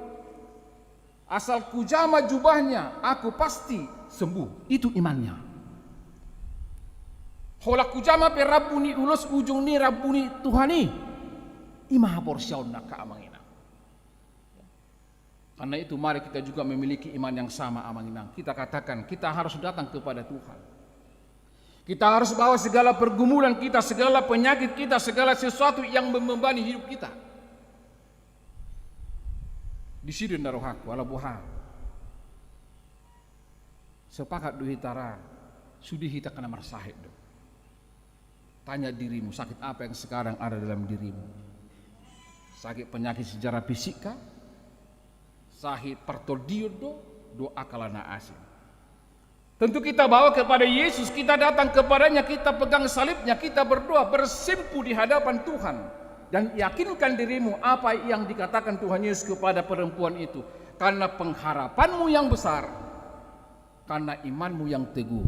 Asal kujama jubahnya, aku pasti sembuh. Itu imannya. Hola kujama pe rabbuni ulos ujung ni rabbuni Tuhani. Imaha porsiauna ka Amangina. Karena itu mari kita juga memiliki iman yang sama Amanginang. Kita katakan kita harus datang kepada Tuhan. Kita harus bawa segala pergumulan kita, segala penyakit kita, segala sesuatu yang membebani hidup kita. Di sini narohaku ala buha. Sepakat duhitara sudi hita kena marsahid. Tanya dirimu, sakit apa yang sekarang ada dalam dirimu? Sakit penyakit secara fisik kah? Sahid partodiodo do akalana asin. Tentu kita bawa kepada Yesus, kita datang kepadanya, kita pegang salibnya, kita berdoa, bersimpu di hadapan Tuhan, dan yakinkan dirimu apa yang dikatakan Tuhan Yesus kepada perempuan itu, karena pengharapanmu yang besar, karena imanmu yang teguh.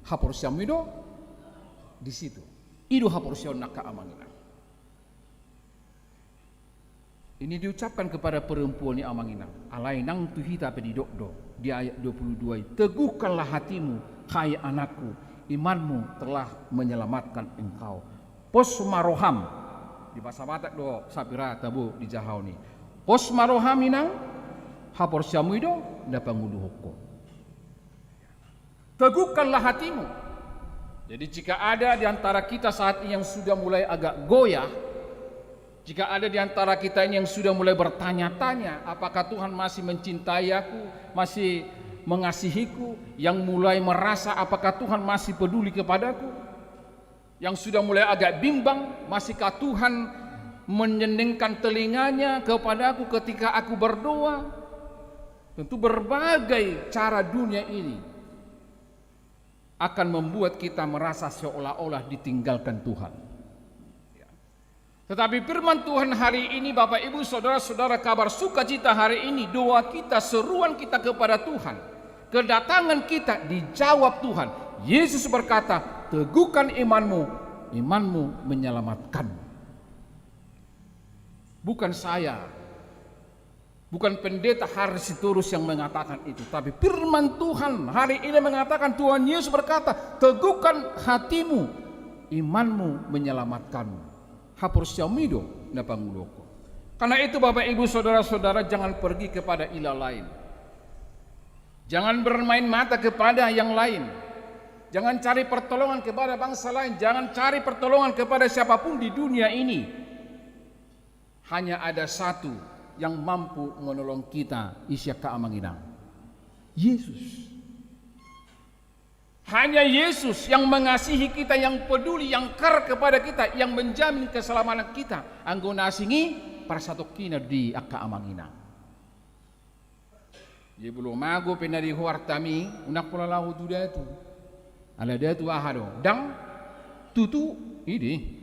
Haporsiamido di situ. Ido haporsion naka Amanginang. Ini diucapkan kepada perempuan yang Amanginang. Alainang tuhita pedidokdo di ayat 22. Teguhkanlah hatimu, hai anakku, imanmu telah menyelamatkan engkau. Pos maroham di bahasa Batak do sapira tabu di jahau ni. Pos maroham inang hapor syamuido dapangudu hoko. Teguhkanlah hatimu. Jadi jika ada di antara kita saat ini yang sudah mulai agak goyah, jika ada di antara kita ini yang sudah mulai bertanya-tanya, apakah Tuhan masih mencintai aku, masih mengasihiku, yang mulai merasa apakah Tuhan masih peduli kepadaku, yang sudah mulai agak bimbang, masihkah Tuhan menyenengkan telinganya kepadaku ketika aku berdoa? Tentu berbagai cara dunia ini akan membuat kita merasa seolah-olah ditinggalkan Tuhan. Tetapi firman Tuhan hari ini, Bapak Ibu Saudara-saudara, kabar sukacita hari ini, doa kita, seruan kita kepada Tuhan, kedatangan kita dijawab Tuhan. Yesus berkata, teguhkan imanmu, imanmu menyelamatkan. Bukan saya, bukan pendeta Harsitorus yang mengatakan itu, tapi firman Tuhan hari ini mengatakan, Tuhan Yesus berkata, teguhkan hatimu, imanmu menyelamatkanmu. Hapur syamido napanguloko. Karena itu Bapak Ibu Saudara-saudara, jangan pergi kepada ilah lain. Jangan bermain mata kepada yang lain. Jangan cari pertolongan kepada bangsa lain, jangan cari pertolongan kepada siapapun di dunia ini. Hanya ada satu yang mampu menolong kita, Isiaka Amanginang. Yesus. Hanya Yesus yang mengasihi kita, yang peduli, yang care kepada kita, yang menjamin keselamatan kita. Anggo nasingi para satu kina di Aka Amanginang. Ye belum mago penari huartami unak pola lahu tu dia tu. Ala dia tu ahado. Dang tutu ini.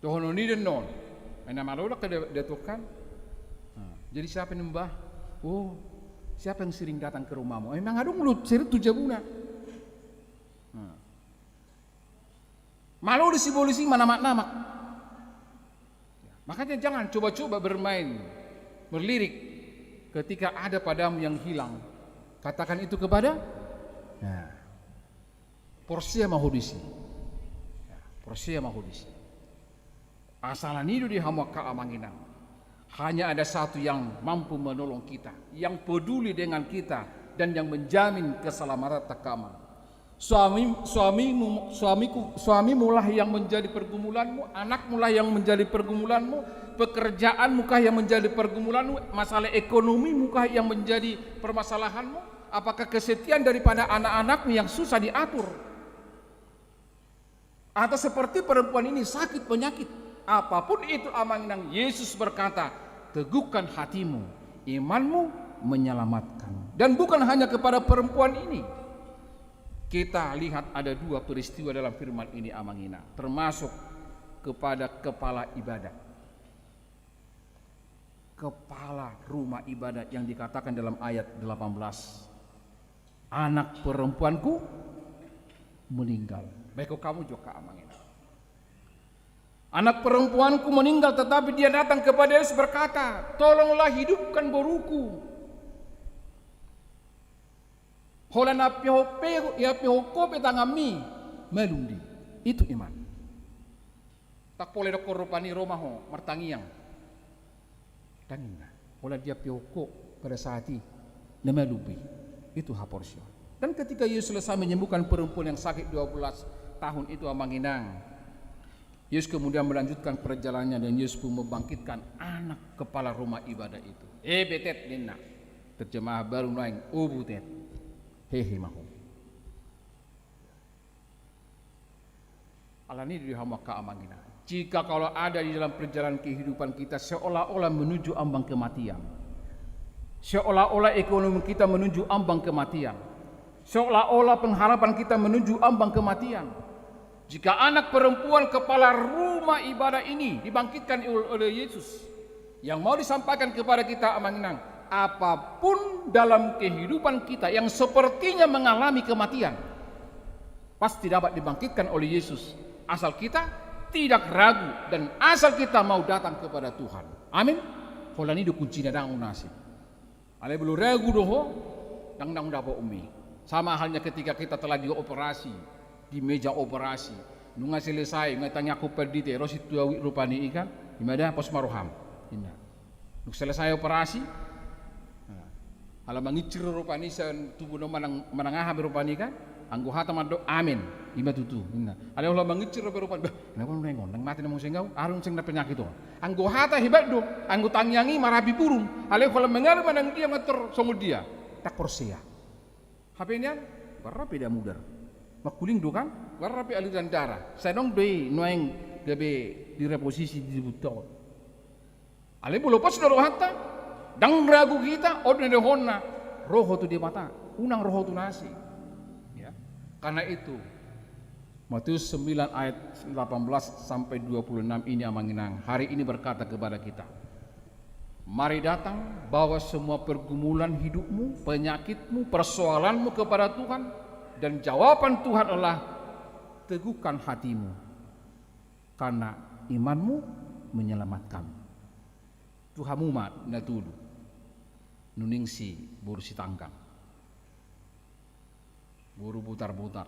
Tohono ni den non. Mana malola ke dia tu kan. Jadi siapa yang mbah? Oh, siapa yang sering datang ke rumahmu? Memang ada mulut sering tu jabuna. Malu disibolisi mana mak. Makanya jangan coba-coba bermain, berlirik ketika ada padamu yang hilang. Katakan itu kepada Porsia Mahudisi. Porsia Mahudisi. Asalan itu di Hamaka Amanginang. Hanya ada satu yang mampu menolong kita, yang peduli dengan kita dan yang menjamin keselamatan takama. Suamimu lah yang menjadi pergumulanmu, anakmu lah yang menjadi pergumulanmu, pekerjaanmu kah yang menjadi pergumulanmu, masalah ekonomimu kah yang menjadi permasalahanmu, apakah kesetiaan daripada anak-anakmu yang susah diatur, atau seperti perempuan ini sakit penyakit, apapun itu Amanginang, Yesus berkata, teguhkan hatimu, imanmu menyelamatkan. Dan bukan hanya kepada perempuan ini. Kita lihat ada dua peristiwa dalam firman ini Amanginang, termasuk kepada kepala ibadat. Kepala rumah ibadat yang dikatakan dalam ayat 18. Anak perempuanku meninggal. Baik kamu juga Amanginang. Anak perempuanku meninggal, tetapi dia datang kepada Yesus berkata, tolonglah hidupkan boruku. Hola na pihoko petangami melundi. Itu iman. Tak boleh dokor rupani romaho martangiang. Tangina. Hola dia pihoko pada saat ini nemelubi. Itu haporsio. Dan ketika Yesus selesai menyembuhkan perempuan yang sakit 12 tahun itu Amanginang, Yesus kemudian melanjutkan perjalanannya dan Yesus pun membangkitkan anak kepala rumah ibadah itu. Betet nina. Terjemah baru lain, butet. Hehe mahu. Alani di Hamaka Amanginang. Jika kalau ada di dalam perjalanan kehidupan kita seolah-olah menuju ambang kematian, seolah-olah ekonomi kita menuju ambang kematian, seolah-olah pengharapan kita menuju ambang kematian, jika anak perempuan kepala rumah ibadah ini dibangkitkan oleh Yesus, yang mau disampaikan kepada kita Amanginang, apapun dalam kehidupan kita yang sepertinya mengalami kematian, pasti dapat dibangkitkan oleh Yesus, asal kita tidak ragu dan asal kita mau datang kepada Tuhan. Amin. Holani do kuncinya dang nasi. Ale belum ragu doho, dang dapat umi. Sama halnya ketika kita telah dioperasi di meja operasi, nunga selesai ngatanya aku perdite rosi tuawi rupani ikan, dimana pos maruham. Ina. Nuk selesai operasi, ala mangicir rupani san tubuh no manangah rupani kan, anggo hata mado amin. Ima tutu. Ina. Ale ulah mangicir rupani. Kenapa lu nengon? Nang mati namong sengau, arung seng na penyakit to. Anggo hata hebat do, anggo tangyangi marabi burung. Ale kalau mengar manang dia ngatur songo dia, tak porsia. HP-nya berapa dia mudar. Makuling do kan, berapa aliran darah. Saya dong doi noeng gabe di reposisi di butol. Ale bolo pas do hata, dang ragu kita, odne de honna, roho tu di mata, unang roho tu nasi. Ya. Karena itu Matius 9 ayat 18 sampai 26 ini Amanginang hari ini berkata kepada kita, mari datang bawa semua pergumulan hidupmu, penyakitmu, persoalanmu kepada Tuhan, dan jawaban Tuhan adalah teguhkan hatimu karena imanmu menyelamatkanmu. Tuhamu mat natudu nuningsi buru si tangkang, buru butar-butar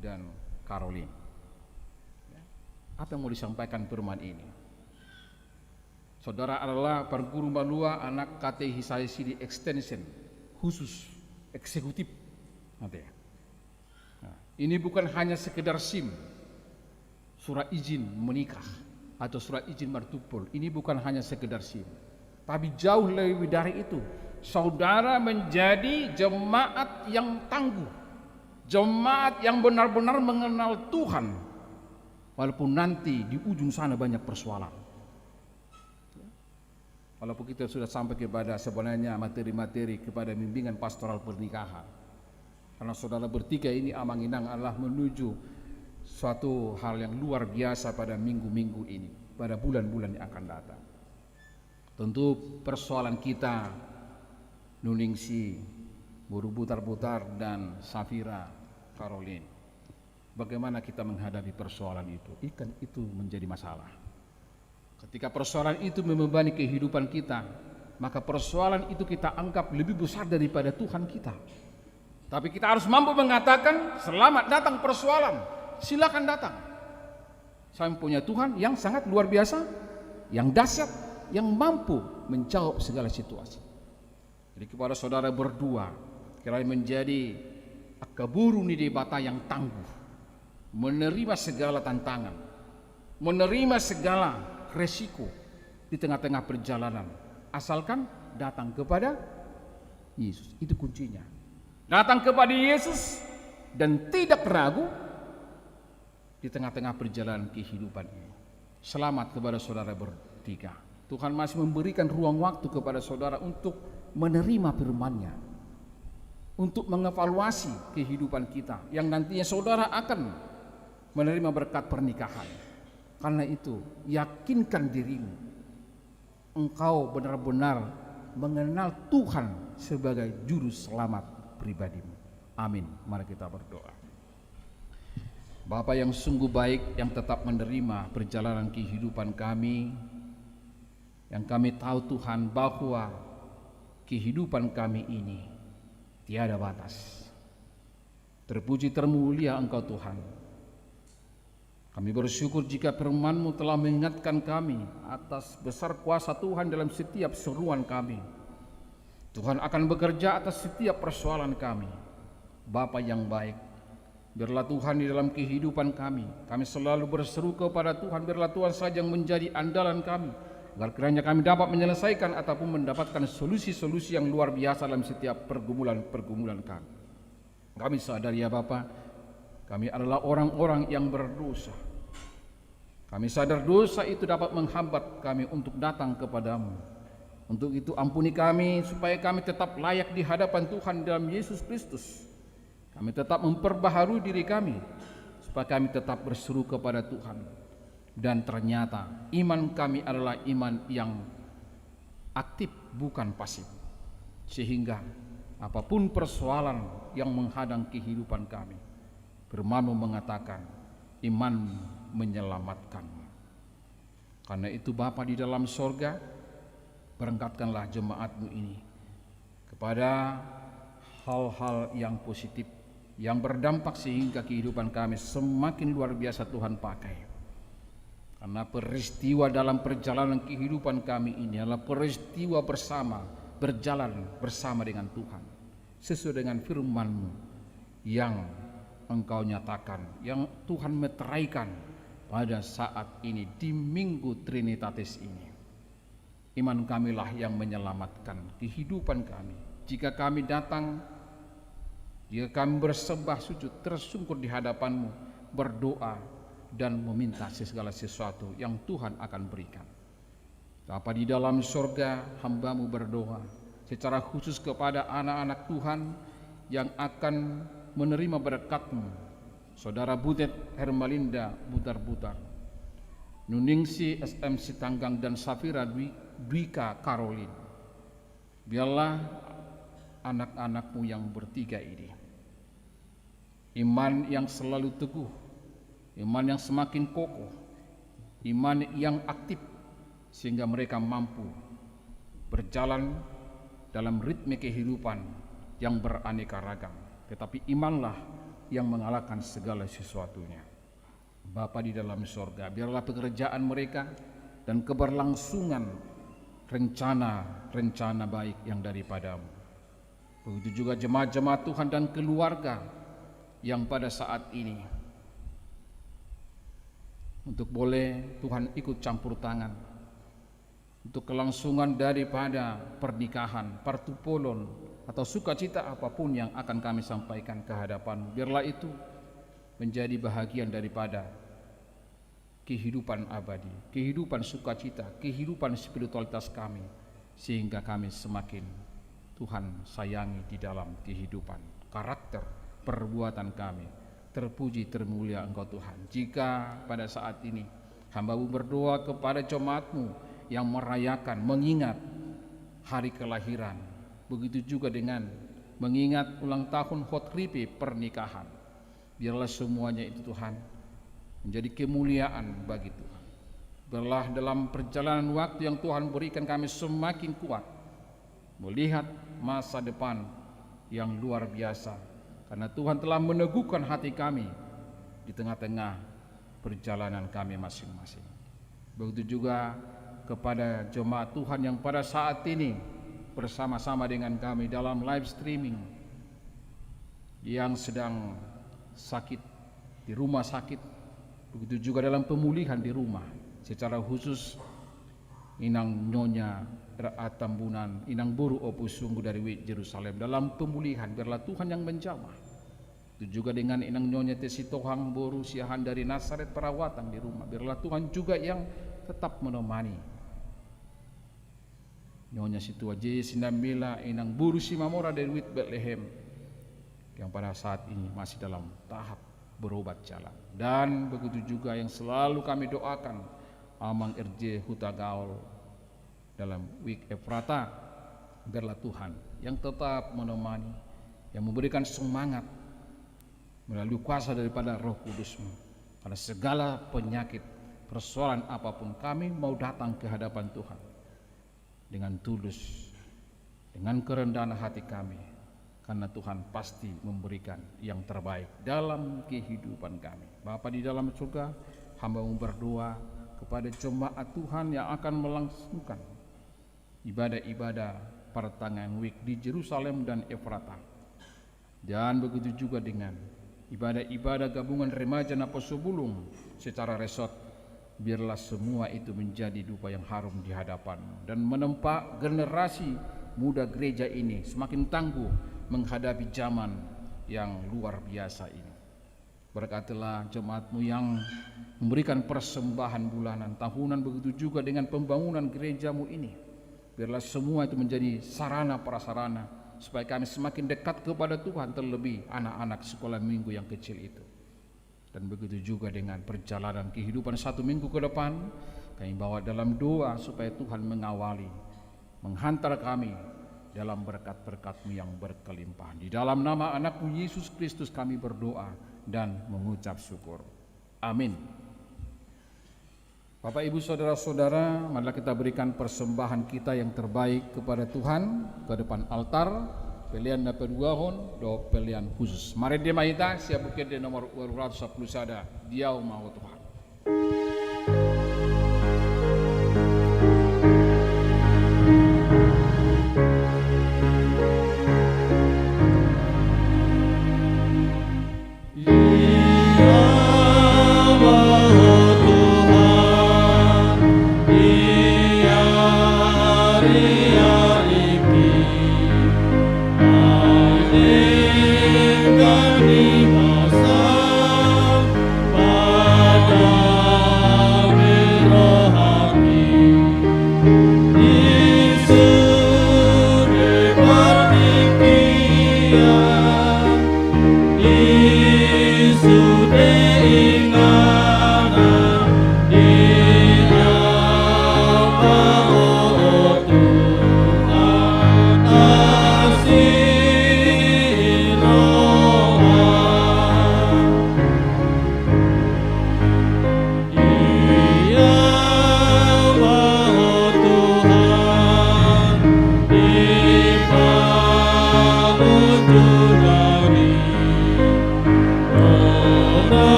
dan Karolin. Apa yang mau disampaikan firman ini? Saudara adalah perguru balua anak KTI Hisaisi di extension khusus eksekutif. Ini bukan hanya sekedar SIM, surat izin menikah atau surat izin bertumpul. Ini bukan hanya sekedar SIM, tapi jauh lebih dari itu. Saudara menjadi jemaat yang tangguh, jemaat yang benar-benar mengenal Tuhan, walaupun nanti di ujung sana banyak persoalan. Walaupun kita sudah sampai kepada sebenarnya materi-materi kepada bimbingan pastoral pernikahan. Karena saudara bertiga ini Amanginang adalah menuju suatu hal yang luar biasa pada minggu-minggu ini, pada bulan-bulan yang akan datang. Tentu persoalan kita, Nuningsi, Buru Butar-Butar, dan Safira Caroline, bagaimana kita menghadapi persoalan itu? Ikan itu menjadi masalah. Ketika persoalan itu membebani kehidupan kita, maka persoalan itu kita anggap lebih besar daripada Tuhan kita. Tapi kita harus mampu mengatakan, selamat datang persoalan, silakan datang. Saya punya Tuhan yang sangat luar biasa, yang dahsyat, yang mampu menjawab segala situasi. Jadi kepada saudara berdua, kiranya menjadi akaburu nidebata yang tangguh, menerima segala tantangan, menerima segala resiko di tengah-tengah perjalanan, asalkan datang kepada Yesus. Itu kuncinya. Datang kepada Yesus dan tidak ragu di tengah-tengah perjalanan kehidupan ini. Selamat kepada saudara bertiga. Tuhan masih memberikan ruang waktu kepada saudara untuk menerima firman-Nya, untuk mengevaluasi kehidupan kita yang nantinya saudara akan menerima berkat pernikahan. Karena itu, yakinkan dirimu, engkau benar-benar mengenal Tuhan sebagai juru selamat pribadimu. Amin. Mari kita berdoa. Bapa yang sungguh baik, yang tetap menerima perjalanan kehidupan kami, yang kami tahu Tuhan bahwa kehidupan kami ini tiada batas. Terpuji termulia Engkau Tuhan. Kami bersyukur jika firman-Mu telah mengingatkan kami atas besar kuasa Tuhan dalam setiap seruan kami. Tuhan akan bekerja atas setiap persoalan kami. Bapa yang baik, biarlah Tuhan di dalam kehidupan kami selalu berseru kepada Tuhan, biarlah Tuhan saja yang menjadi andalan kami, agar kiranya kami dapat menyelesaikan ataupun mendapatkan solusi-solusi yang luar biasa dalam setiap pergumulan kami. Kami sadar ya Bapa, kami adalah orang-orang yang berdosa. Kami sadar dosa itu dapat menghambat kami untuk datang kepadamu. Untuk itu ampuni kami supaya kami tetap layak di hadapan Tuhan dalam Yesus Kristus. Kami tetap memperbaharui diri kami supaya kami tetap berseru kepada Tuhan. Dan ternyata iman kami adalah iman yang aktif, bukan pasif. Sehingga apapun persoalan yang menghadang kehidupan kami, firman-Mu mengatakan iman menyelamatkan. Karena itu Bapa di dalam sorga, berangkatkanlah jemaat-Mu ini kepada hal-hal yang positif, yang berdampak sehingga kehidupan kami semakin luar biasa Tuhan pakai. Karena peristiwa dalam perjalanan kehidupan kami ini adalah peristiwa bersama, berjalan bersama dengan Tuhan, sesuai dengan firman-Mu yang Engkau nyatakan, yang Tuhan meteraikan pada saat ini di Minggu Trinitatis ini. Iman kamilah yang menyelamatkan kehidupan kami. Jika kami datang, jika kami bersembah sujud, tersungkur di hadapan-Mu, berdoa dan meminta segala sesuatu yang Tuhan akan berikan. Bapa di dalam surga, hamba-Mu berdoa secara khusus kepada anak-anak Tuhan yang akan menerima berkat-Mu. Saudara Butet Hermalinda Butar-Butar, Nuningsi SMC Tanggang, dan Safira Dwika Caroline. Biarlah anak-anak-Mu yang bertiga ini iman yang selalu teguh, iman yang semakin kokoh, iman yang aktif, sehingga mereka mampu berjalan dalam ritme kehidupan yang beraneka ragam. Tetapi imanlah yang mengalahkan segala sesuatunya. Bapa di dalam sorga, biarlah pekerjaan mereka dan keberlangsungan rencana baik yang daripada-Mu. Begitu juga jemaat-jemaat Tuhan dan keluarga yang pada saat ini untuk boleh Tuhan ikut campur tangan untuk kelangsungan daripada pernikahan, partupolon, atau sukacita apapun yang akan kami sampaikan ke hadapan. Biarlah itu menjadi bahagian daripada kehidupan abadi, kehidupan sukacita, kehidupan spiritualitas kami, sehingga kami semakin Tuhan sayangi di dalam kehidupan, karakter, perbuatan kami. Terpuji termulia Engkau Tuhan. Jika pada saat ini hamba-Mu berdoa kepada jemaat-Mu yang merayakan, mengingat hari kelahiran, begitu juga dengan mengingat ulang tahun hot ripe pernikahan, biarlah semuanya itu Tuhan menjadi kemuliaan bagi Tuhan. Biarlah dalam perjalanan waktu yang Tuhan berikan kami semakin kuat melihat masa depan yang luar biasa, karena Tuhan telah meneguhkan hati kami di tengah-tengah perjalanan kami masing-masing. Begitu juga kepada jemaat Tuhan yang pada saat ini bersama-sama dengan kami dalam live streaming, yang sedang sakit di rumah sakit, begitu juga dalam pemulihan di rumah. Secara khusus Inang Nyonya Tambunan, Inang Boru Opus Sungguh dari Wik Jerusalem dalam pemulihan, biarlah Tuhan yang menjamah. Itu juga dengan Inang Nyonya Tesitohang Boru Siahan dari Nasaret perawatan di rumah, biarlah Tuhan juga yang tetap menemani. Nyonya Situa J. Sinambela Inang Boru Simamora dari Wik Bethlehem yang pada saat ini masih dalam tahap berobat jalan. Dan begitu juga yang selalu kami doakan Amang RJ Huta Gaul dalam Wik Efrata, biarlah Tuhan yang tetap menemani, yang memberikan semangat melalui kuasa daripada Roh Kudus-Mu. Karena segala penyakit, persoalan apapun, kami mau datang ke hadapan Tuhan dengan tulus, dengan kerendahan hati kami, karena Tuhan pasti memberikan yang terbaik dalam kehidupan kami. Bapa di dalam surga, hamba-Mu berdoa kepada jemaat Tuhan yang akan melangsungkan ibadah-ibadah pertengahan Wik di Jerusalem dan Efrata, dan begitu juga dengan ibadah-ibadah gabungan remaja Naposubulung secara resort. Biarlah semua itu menjadi dupa yang harum di hadapan dan menempa generasi muda gereja ini semakin tangguh menghadapi zaman yang luar biasa ini. Berkatilah jemaat-Mu yang memberikan persembahan bulanan, tahunan, begitu juga dengan pembangunan gereja-Mu ini. Biarlah semua itu menjadi sarana prasarana supaya kami semakin dekat kepada Tuhan, terlebih anak-anak sekolah minggu yang kecil itu. Dan begitu juga dengan perjalanan kehidupan 1 minggu ke depan, kami bawa dalam doa supaya Tuhan mengawali, menghantar kami dalam berkat-berkat-Mu yang berkelimpahan. Di dalam nama anak-Mu Yesus Kristus kami berdoa dan mengucap syukur. Amin. Bapak, Ibu, Saudara-saudara, marilah kita berikan persembahan kita yang terbaik kepada Tuhan ke depan altar. Pelian na peduahon do pelian khusus. Mari dia mahita siap bukit di nomor 210 sada. Dia mau Tuhan. Pada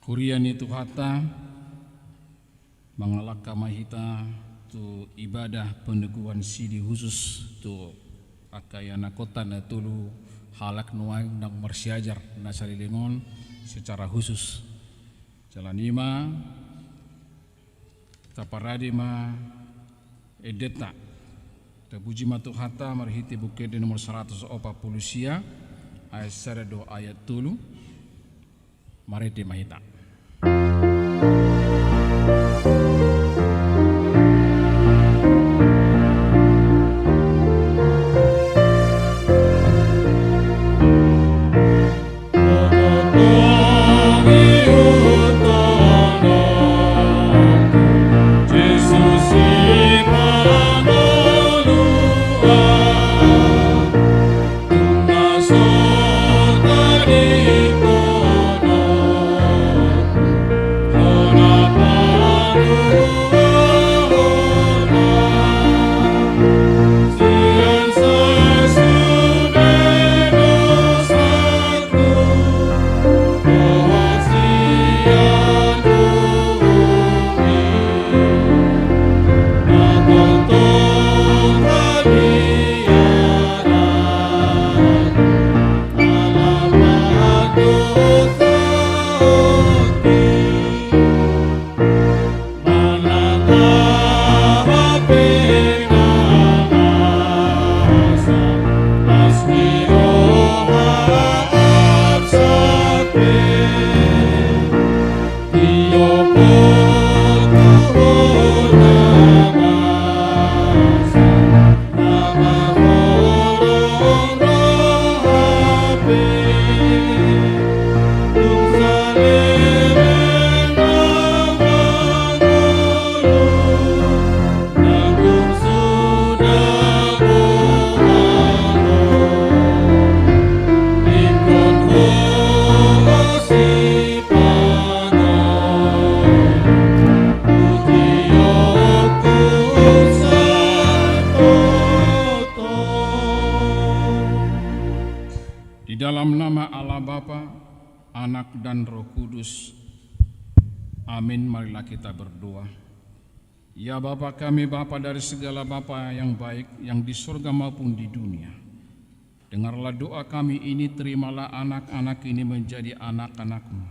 Kuriani tu hata mangalaka mahita tu ibadah peneguhan sidi khusus tu akayana kota na tulu halak nuai nang marsiajar na salilingon secara khusus jalanima taparadima edeta tabuji matu hata marhiti bukede nomor 140 sia ayat sarado ayat tulu marete mahita. Thank you. Di dalam nama Allah Bapa, Anak dan Roh Kudus. Amin. Marilah kita berdoa. Ya Bapa kami, Bapa dari segala Bapa yang baik, yang di surga maupun di dunia. Dengarlah doa kami ini, terimalah anak-anak ini menjadi anak-anak-Mu.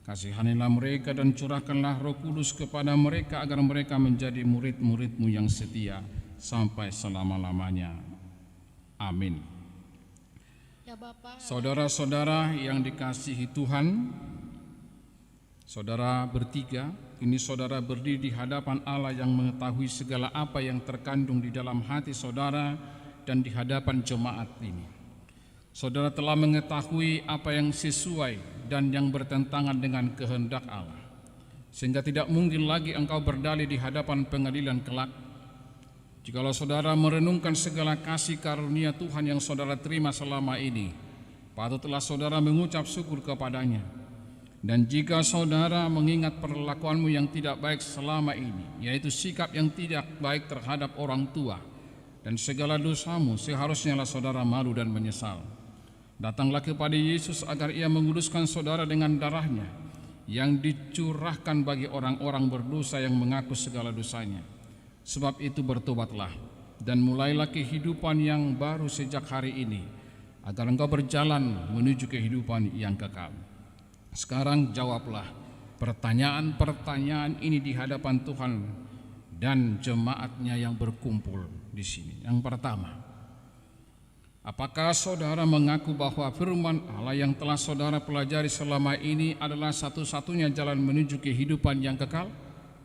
Kasihanilah mereka dan curahkanlah Roh Kudus kepada mereka agar mereka menjadi murid-murid-Mu yang setia sampai selama-lamanya. Amin. Ya Bapa, Saudara-saudara yang dikasihi Tuhan, saudara bertiga, ini saudara berdiri di hadapan Allah yang mengetahui segala apa yang terkandung di dalam hati saudara dan di hadapan jemaat ini. Saudara telah mengetahui apa yang sesuai dan yang bertentangan dengan kehendak Allah, sehingga tidak mungkin lagi engkau berdalih di hadapan pengadilan kelak. Jikalau saudara merenungkan segala kasih karunia Tuhan yang saudara terima selama ini, patutlah saudara mengucap syukur kepadanya. Dan jika saudara mengingat perlakuanmu yang tidak baik selama ini, yaitu sikap yang tidak baik terhadap orang tua dan segala dosamu, seharusnyalah saudara malu dan menyesal. Datanglah kepada Yesus agar ia menguduskan saudara dengan darahnya yang dicurahkan bagi orang-orang berdosa yang mengaku segala dosanya. Sebab itu bertobatlah dan mulailah kehidupan yang baru sejak hari ini, agar engkau berjalan menuju kehidupan yang kekal. Sekarang jawablah pertanyaan-pertanyaan ini di hadapan Tuhan dan jemaatnya yang berkumpul di sini. Yang pertama, apakah saudara mengaku bahwa firman Allah yang telah saudara pelajari selama ini adalah satu-satunya jalan menuju kehidupan yang kekal?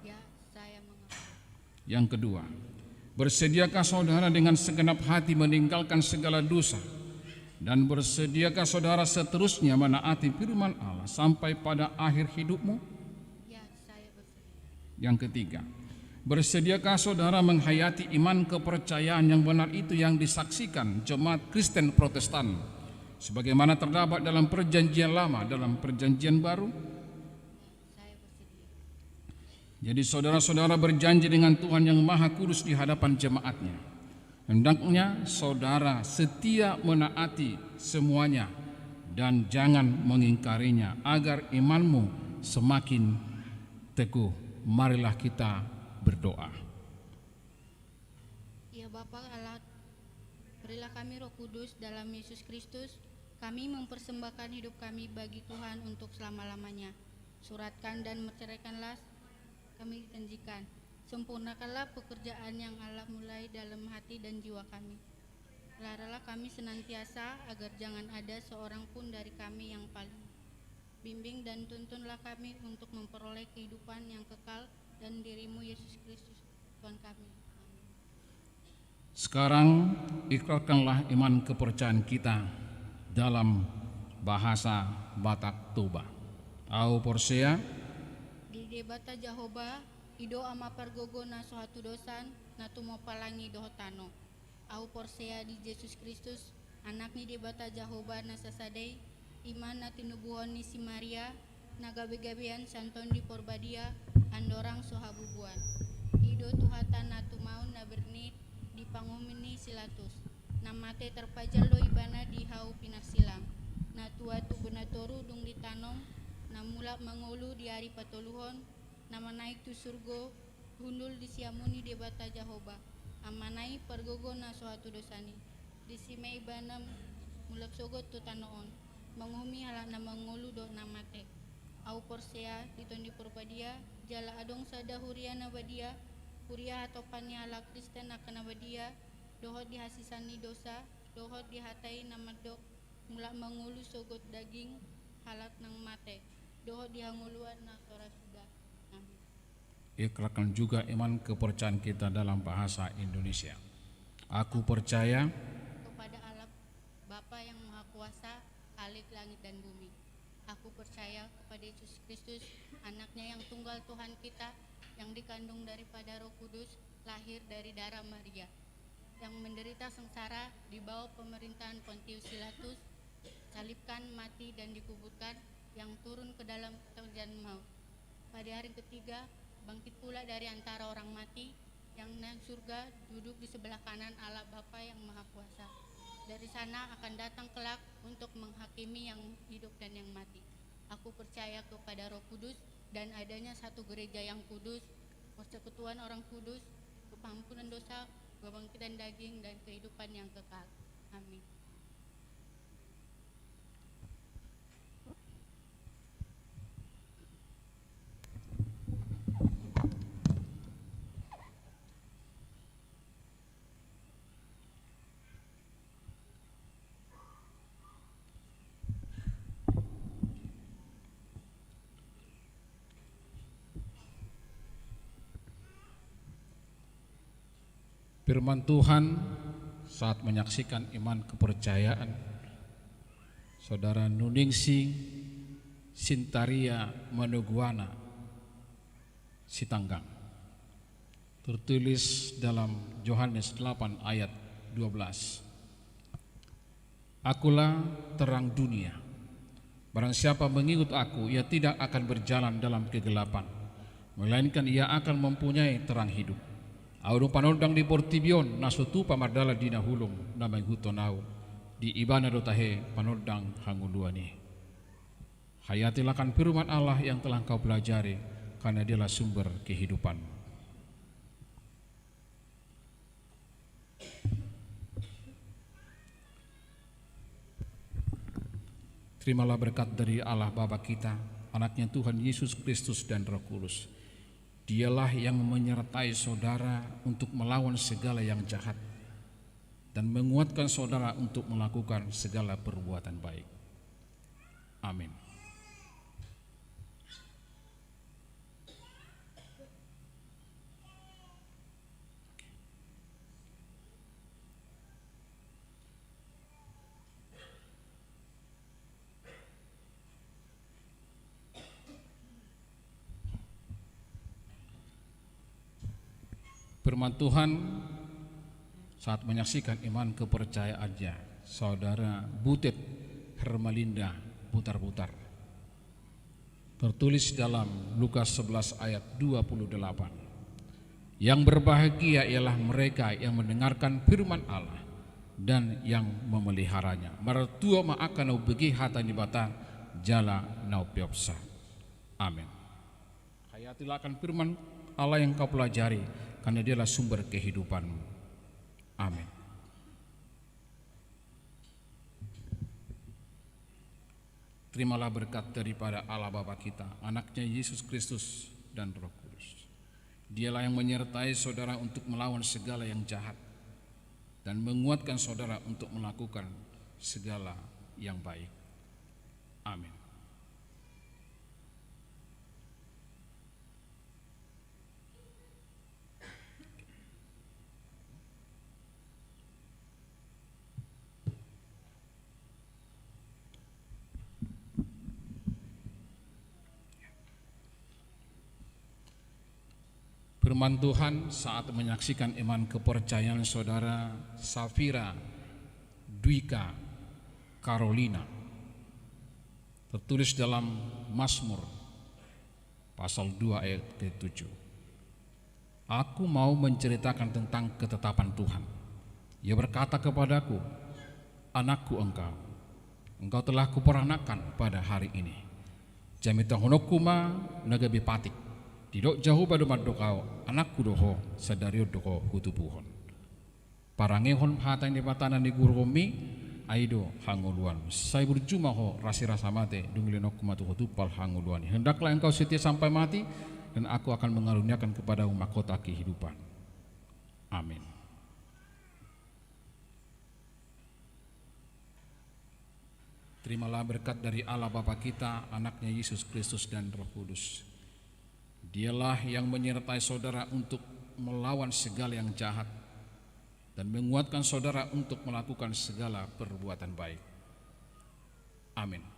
ya saya mengaku. Yang kedua, bersediakah saudara dengan segenap hati meninggalkan segala dosa, dan bersediakah saudara seterusnya menaati firman Allah sampai pada akhir hidupmu? Ya, saya bersedia. Yang ketiga, bersediakah saudara menghayati iman kepercayaan yang benar itu yang disaksikan jemaat Kristen Protestan sebagaimana terdapat dalam perjanjian lama, dalam perjanjian baru? Saya bersedia. Jadi saudara-saudara berjanji dengan Tuhan yang Maha Kudus di hadapan jemaatnya. Hendaknya saudara setia menaati semuanya dan jangan mengingkarinya agar imanmu semakin teguh. Marilah kita berdoa. Ya Bapa Allah, berilah kami Roh Kudus dalam Yesus Kristus. Kami mempersembahkan hidup kami bagi Tuhan untuk selama-lamanya. Suratkan dan menceraikanlah kami janjikan. Sempurnakanlah pekerjaan yang Allah mulai dalam hati dan jiwa kami. Peliharalah kami senantiasa agar jangan ada seorang pun dari kami yang paling. Bimbing dan tuntunlah kami untuk memperoleh kehidupan yang kekal dan diri-Mu Yesus Kristus Tuhan kami. Amin. Sekarang ikrarkanlah iman kepercayaan kita dalam bahasa Batak Toba. Au Porsia Di debata Jahoba Ido ama pergogo na suatu dosan na tumopalangi dohotano. Au Porsia di Yesus Kristus anak ni debata Jahoba na sasadai iman na tinubuhon ni si Maria na gabi-gabian santon di porbadia andorang sohabubuan. Ido tuhatan na tumaun na bernit di pangumini silatus. Na mate terpajal lo ibana di hau pinasilang. Na tua tu benatoru dung ditanom na mulak mengulu di hari patoluhon. Nama naik tu surgo hundul di siamuni debata Jahoba amanai pergogo na suatu dosani di simei banam mulak sogot tu tanoon menghumi halak na mengulu do namate au Porsia ditondi porbadia jala adong sada huria na badia huria hatopannya ala Kristen akan badia dohot dihasisani dosa dohot dihatai namadok mulak mengulu sogot daging halak nang mate doho dihanguluan na sora sudah. Amin. Ikrarkan juga iman kepercayaan kita dalam bahasa Indonesia. Aku percaya Kepada Allah Bapa yang Maha Kuasa, Khalik langit dan bumi. Aku percaya kepada Yesus Kristus, anaknya yang tunggal Tuhan kita, yang dikandung daripada Roh Kudus, lahir dari darah Maria, yang menderita sengsara di bawah pemerintahan Pontius Pilatus, salibkan, mati dan dikuburkan, yang turun ke dalam kerajaan maut. Pada hari ketiga bangkit pula dari antara orang mati, yang naik surga, duduk di sebelah kanan Allah Bapa yang Maha Kuasa. Dari sana akan datang kelak untuk menghakimi yang hidup dan yang mati. Aku percaya kepada Roh Kudus dan adanya satu gereja yang kudus, persekutuan orang kudus, pengampunan dosa, kebangkitan daging, dan kehidupan yang kekal. Amin. firman Tuhan saat menyaksikan iman kepercayaan Saudara Nuningsi Sintaria Manuguana Sitanggang, tertulis dalam Yohanes 8 ayat 12. Akulah terang dunia. Barang siapa mengikut aku, ia tidak akan berjalan dalam kegelapan, melainkan ia akan mempunyai terang hidup. Auru panodang di Portibion nasutu pamardala di nahulung namay hutonau di ibana dotahe panodang hanguluani. Hayatilah kan firman Allah yang telah kau pelajari, karena dialah sumber kehidupan. Terimalah berkat dari Allah Bapa kita, anaknya Tuhan Yesus Kristus dan Roh Kudus. Dialah yang menyertai saudara untuk melawan segala yang jahat dan menguatkan saudara untuk melakukan segala perbuatan baik. Amin. Firman Tuhan saat menyaksikan iman kepercayaannya Saudara Butet Hermalinda Putar-Putar, tertulis dalam Lukas 11 ayat 28. Yang berbahagia ialah mereka yang mendengarkan firman Allah dan yang memeliharanya. Maratua maakan nau begi hata ni bata jala nau piopsa. Amin. Hayatilah akan firman Allah yang kau pelajari, karena dialah sumber kehidupanmu. Amin. Terimalah berkat daripada Allah Bapa kita, anaknya Yesus Kristus dan Roh Kudus. Dialah yang menyertai saudara untuk melawan segala yang jahat dan menguatkan saudara untuk melakukan segala yang baik. Amin. Firman Tuhan saat menyaksikan iman kepercayaan saudara Safira Dwika Carolina, tertulis dalam Mazmur pasal 2 ayat ke-7. Aku mau menceritakan tentang ketetapan Tuhan. Ia berkata kepadaku, anakku engkau telah kuperanakan pada hari ini. Jamita honokuma nagabi patik. Tidak jauh pada madokau anakku doho sadario doko hutubuhon. Parangehon hatang di patanan di guromi aido hanguluan. Saya berjumah ho rasi rasa mate dunglinok kumatu hutupal hanguluan. Hendaklah engkau setia sampai mati dan aku akan mengaruniakan kepadamu mahkota kehidupan. Amin. Terimalah berkat dari Allah Bapa kita, anaknya Yesus Kristus dan Roh Kudus. Dialah yang menyertai saudara untuk melawan segala yang jahat dan menguatkan saudara untuk melakukan segala perbuatan baik. Amin.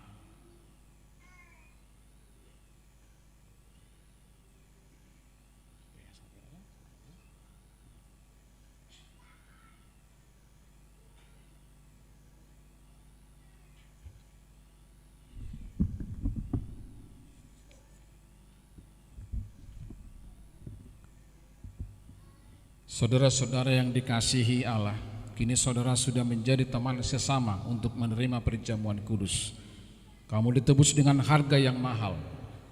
Saudara-saudara yang dikasihi Allah, kini saudara sudah menjadi teman sesama untuk menerima perjamuan kudus. Kamu ditebus dengan harga yang mahal.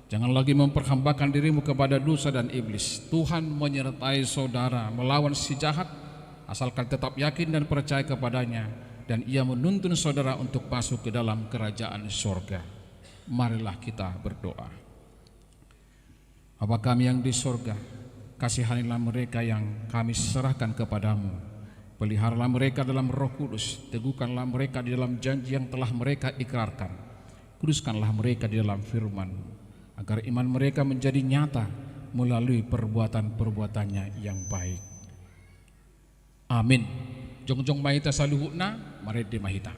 Jangan lagi memperhambakan dirimu kepada dosa dan iblis. Tuhan menyertai saudara melawan si jahat, asalkan tetap yakin dan percaya kepadanya, dan Ia menuntun saudara untuk masuk ke dalam kerajaan surga. Marilah kita berdoa. Bapa kami yang di surga, kasihanilah mereka yang kami serahkan kepadamu. Peliharalah mereka dalam Roh Kudus. Teguhkanlah mereka di dalam janji yang telah mereka ikrarkan. Kuduskanlah mereka di dalam firman, agar iman mereka menjadi nyata melalui perbuatan-perbuatannya yang baik. Amin. Jongjong mahita saluhukna, mari di mahita.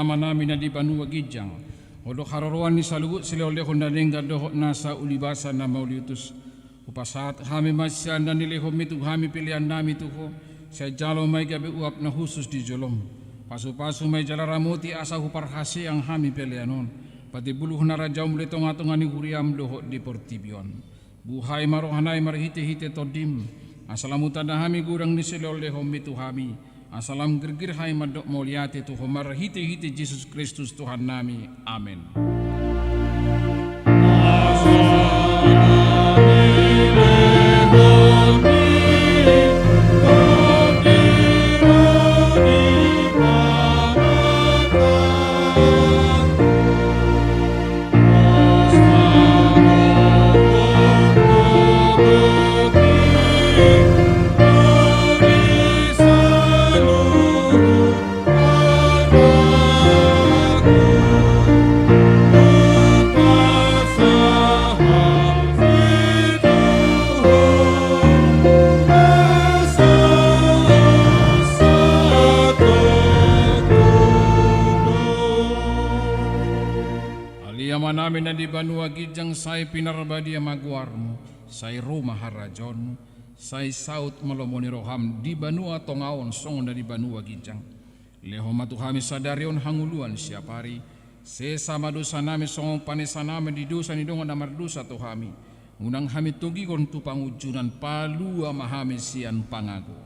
Manami na di Banua Gijang Odok hararuan ni salugut sila oleh honda lengga dohok nasa ulibasa na mauliutus upasaat hami masyan dan nilehom itu hami pilihan nami tuho saya jalo mai gabe uap na khusus di jolom pasu-pasu mai jala ramuti asa huparhasi yang hami pilihanon pati buluh na rajaum letong atongani huriam dohok di portibion buhai marohanai marhite-hite todim asalamutan hami gurang ni sila olehom itu hami. Asalam gergir hai madok moliati Tuhan marhite-hite Yesus Kristus Tuhan nami. Amin. Namin na di Banua Gijang say pinarbadi maguarmo, say rumah harajon, say saut malomoni roham di Banua Tongaon song na di Banua Gijang. Leho matuhami sadarion hanguluan siapari, sesama dosa nami song panesa nami di dosa ni dongan amar dosa tuhami. Unang hami tugi kon tu pangujunan palua mahami sian pangago.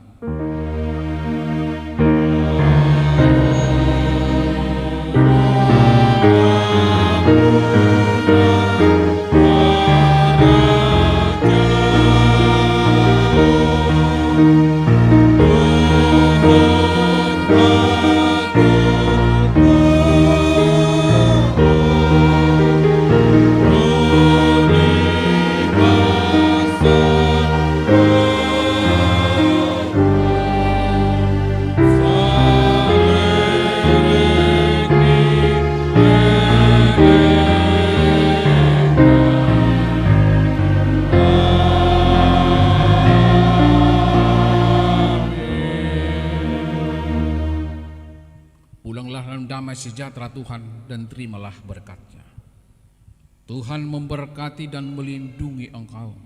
Pulanglah dalam damai sejahtera Tuhan dan terimalah berkat-Nya. Tuhan memberkati dan melindungi engkau.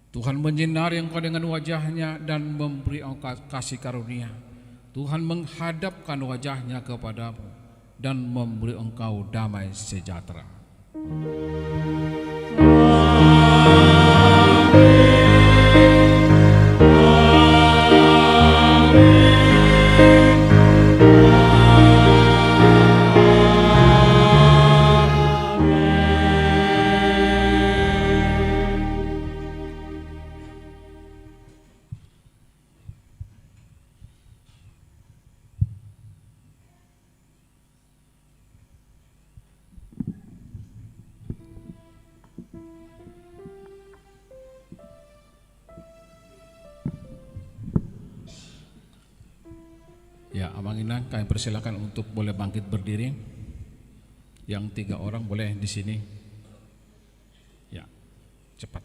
Tuhan menyinari engkau dengan wajah-Nya dan memberi engkau kasih karunia. Tuhan menghadapkan wajah-Nya kepadamu dan memberi engkau damai sejahtera. Ya, Abang Inang, kami persilakan untuk boleh bangkit berdiri. Yang 3 orang boleh di sini. Ya, cepat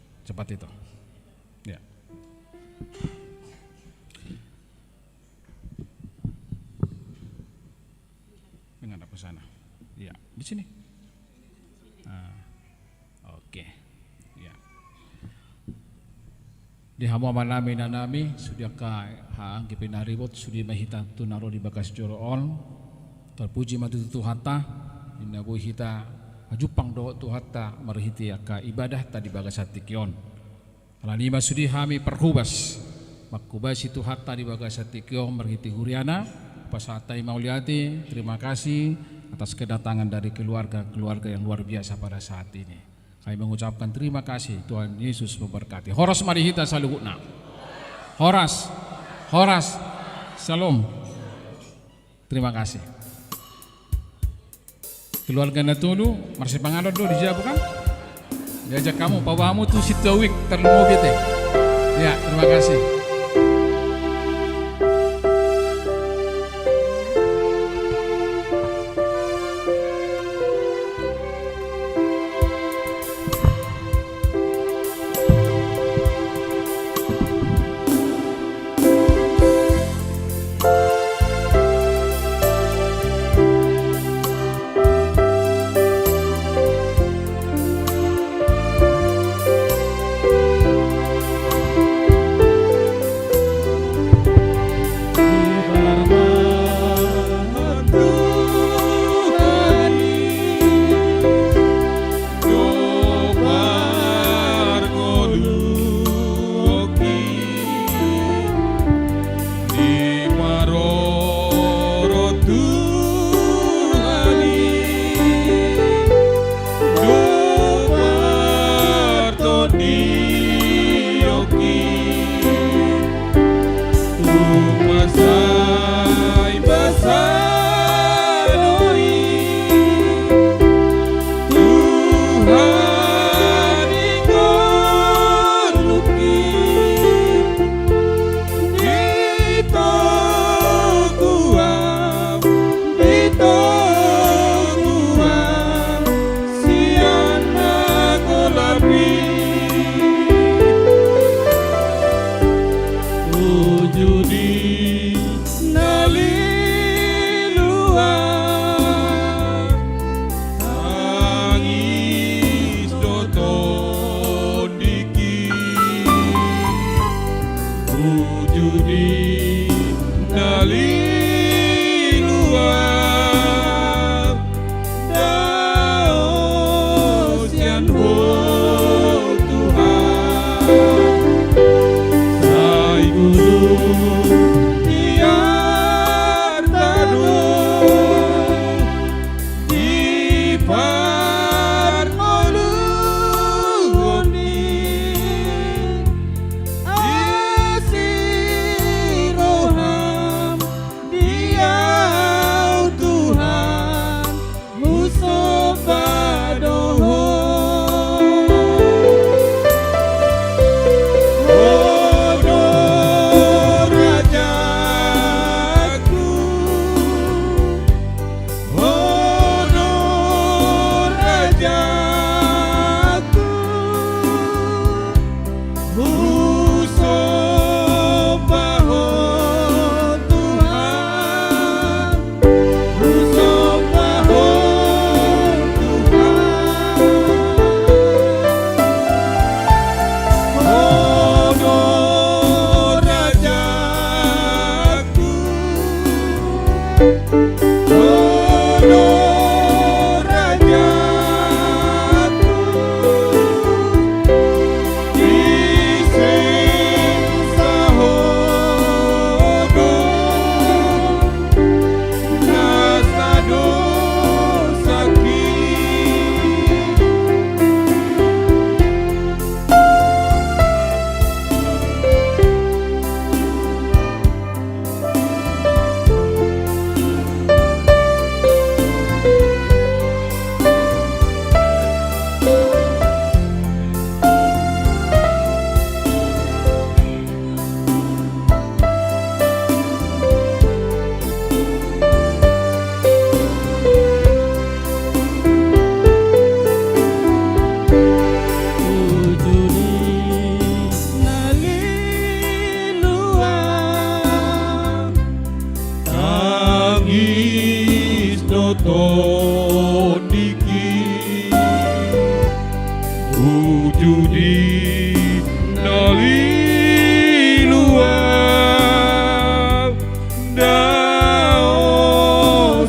itu. Ya. Menghadap ke sana. Ya, di sini. Oke. Ya. Di hamu manami nanami sudah ka haang kipinaribot sudi mahita tunaro di bakas joroon terpuji matu tuhata inabu hita ajupang do tuhata marhiti aka ibadah tadi bagas hati kion alanima sudi hami perhubas makubasi tuhata di bagas hati kion marhiti huriana pasatai mauliati. Terima kasih atas kedatangan dari keluarga yang luar biasa pada saat ini. Kami mengucapkan terima kasih. Tuhan Yesus memberkati. Horas marihita saluhuna. Horas. Salam. Terima kasih. Keluarga Natulu, Marsi Pangador dulu dijawab kan? Diajak kamu, pawamu tuh situawik terlalu bete. Ya, terima kasih.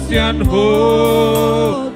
sian ho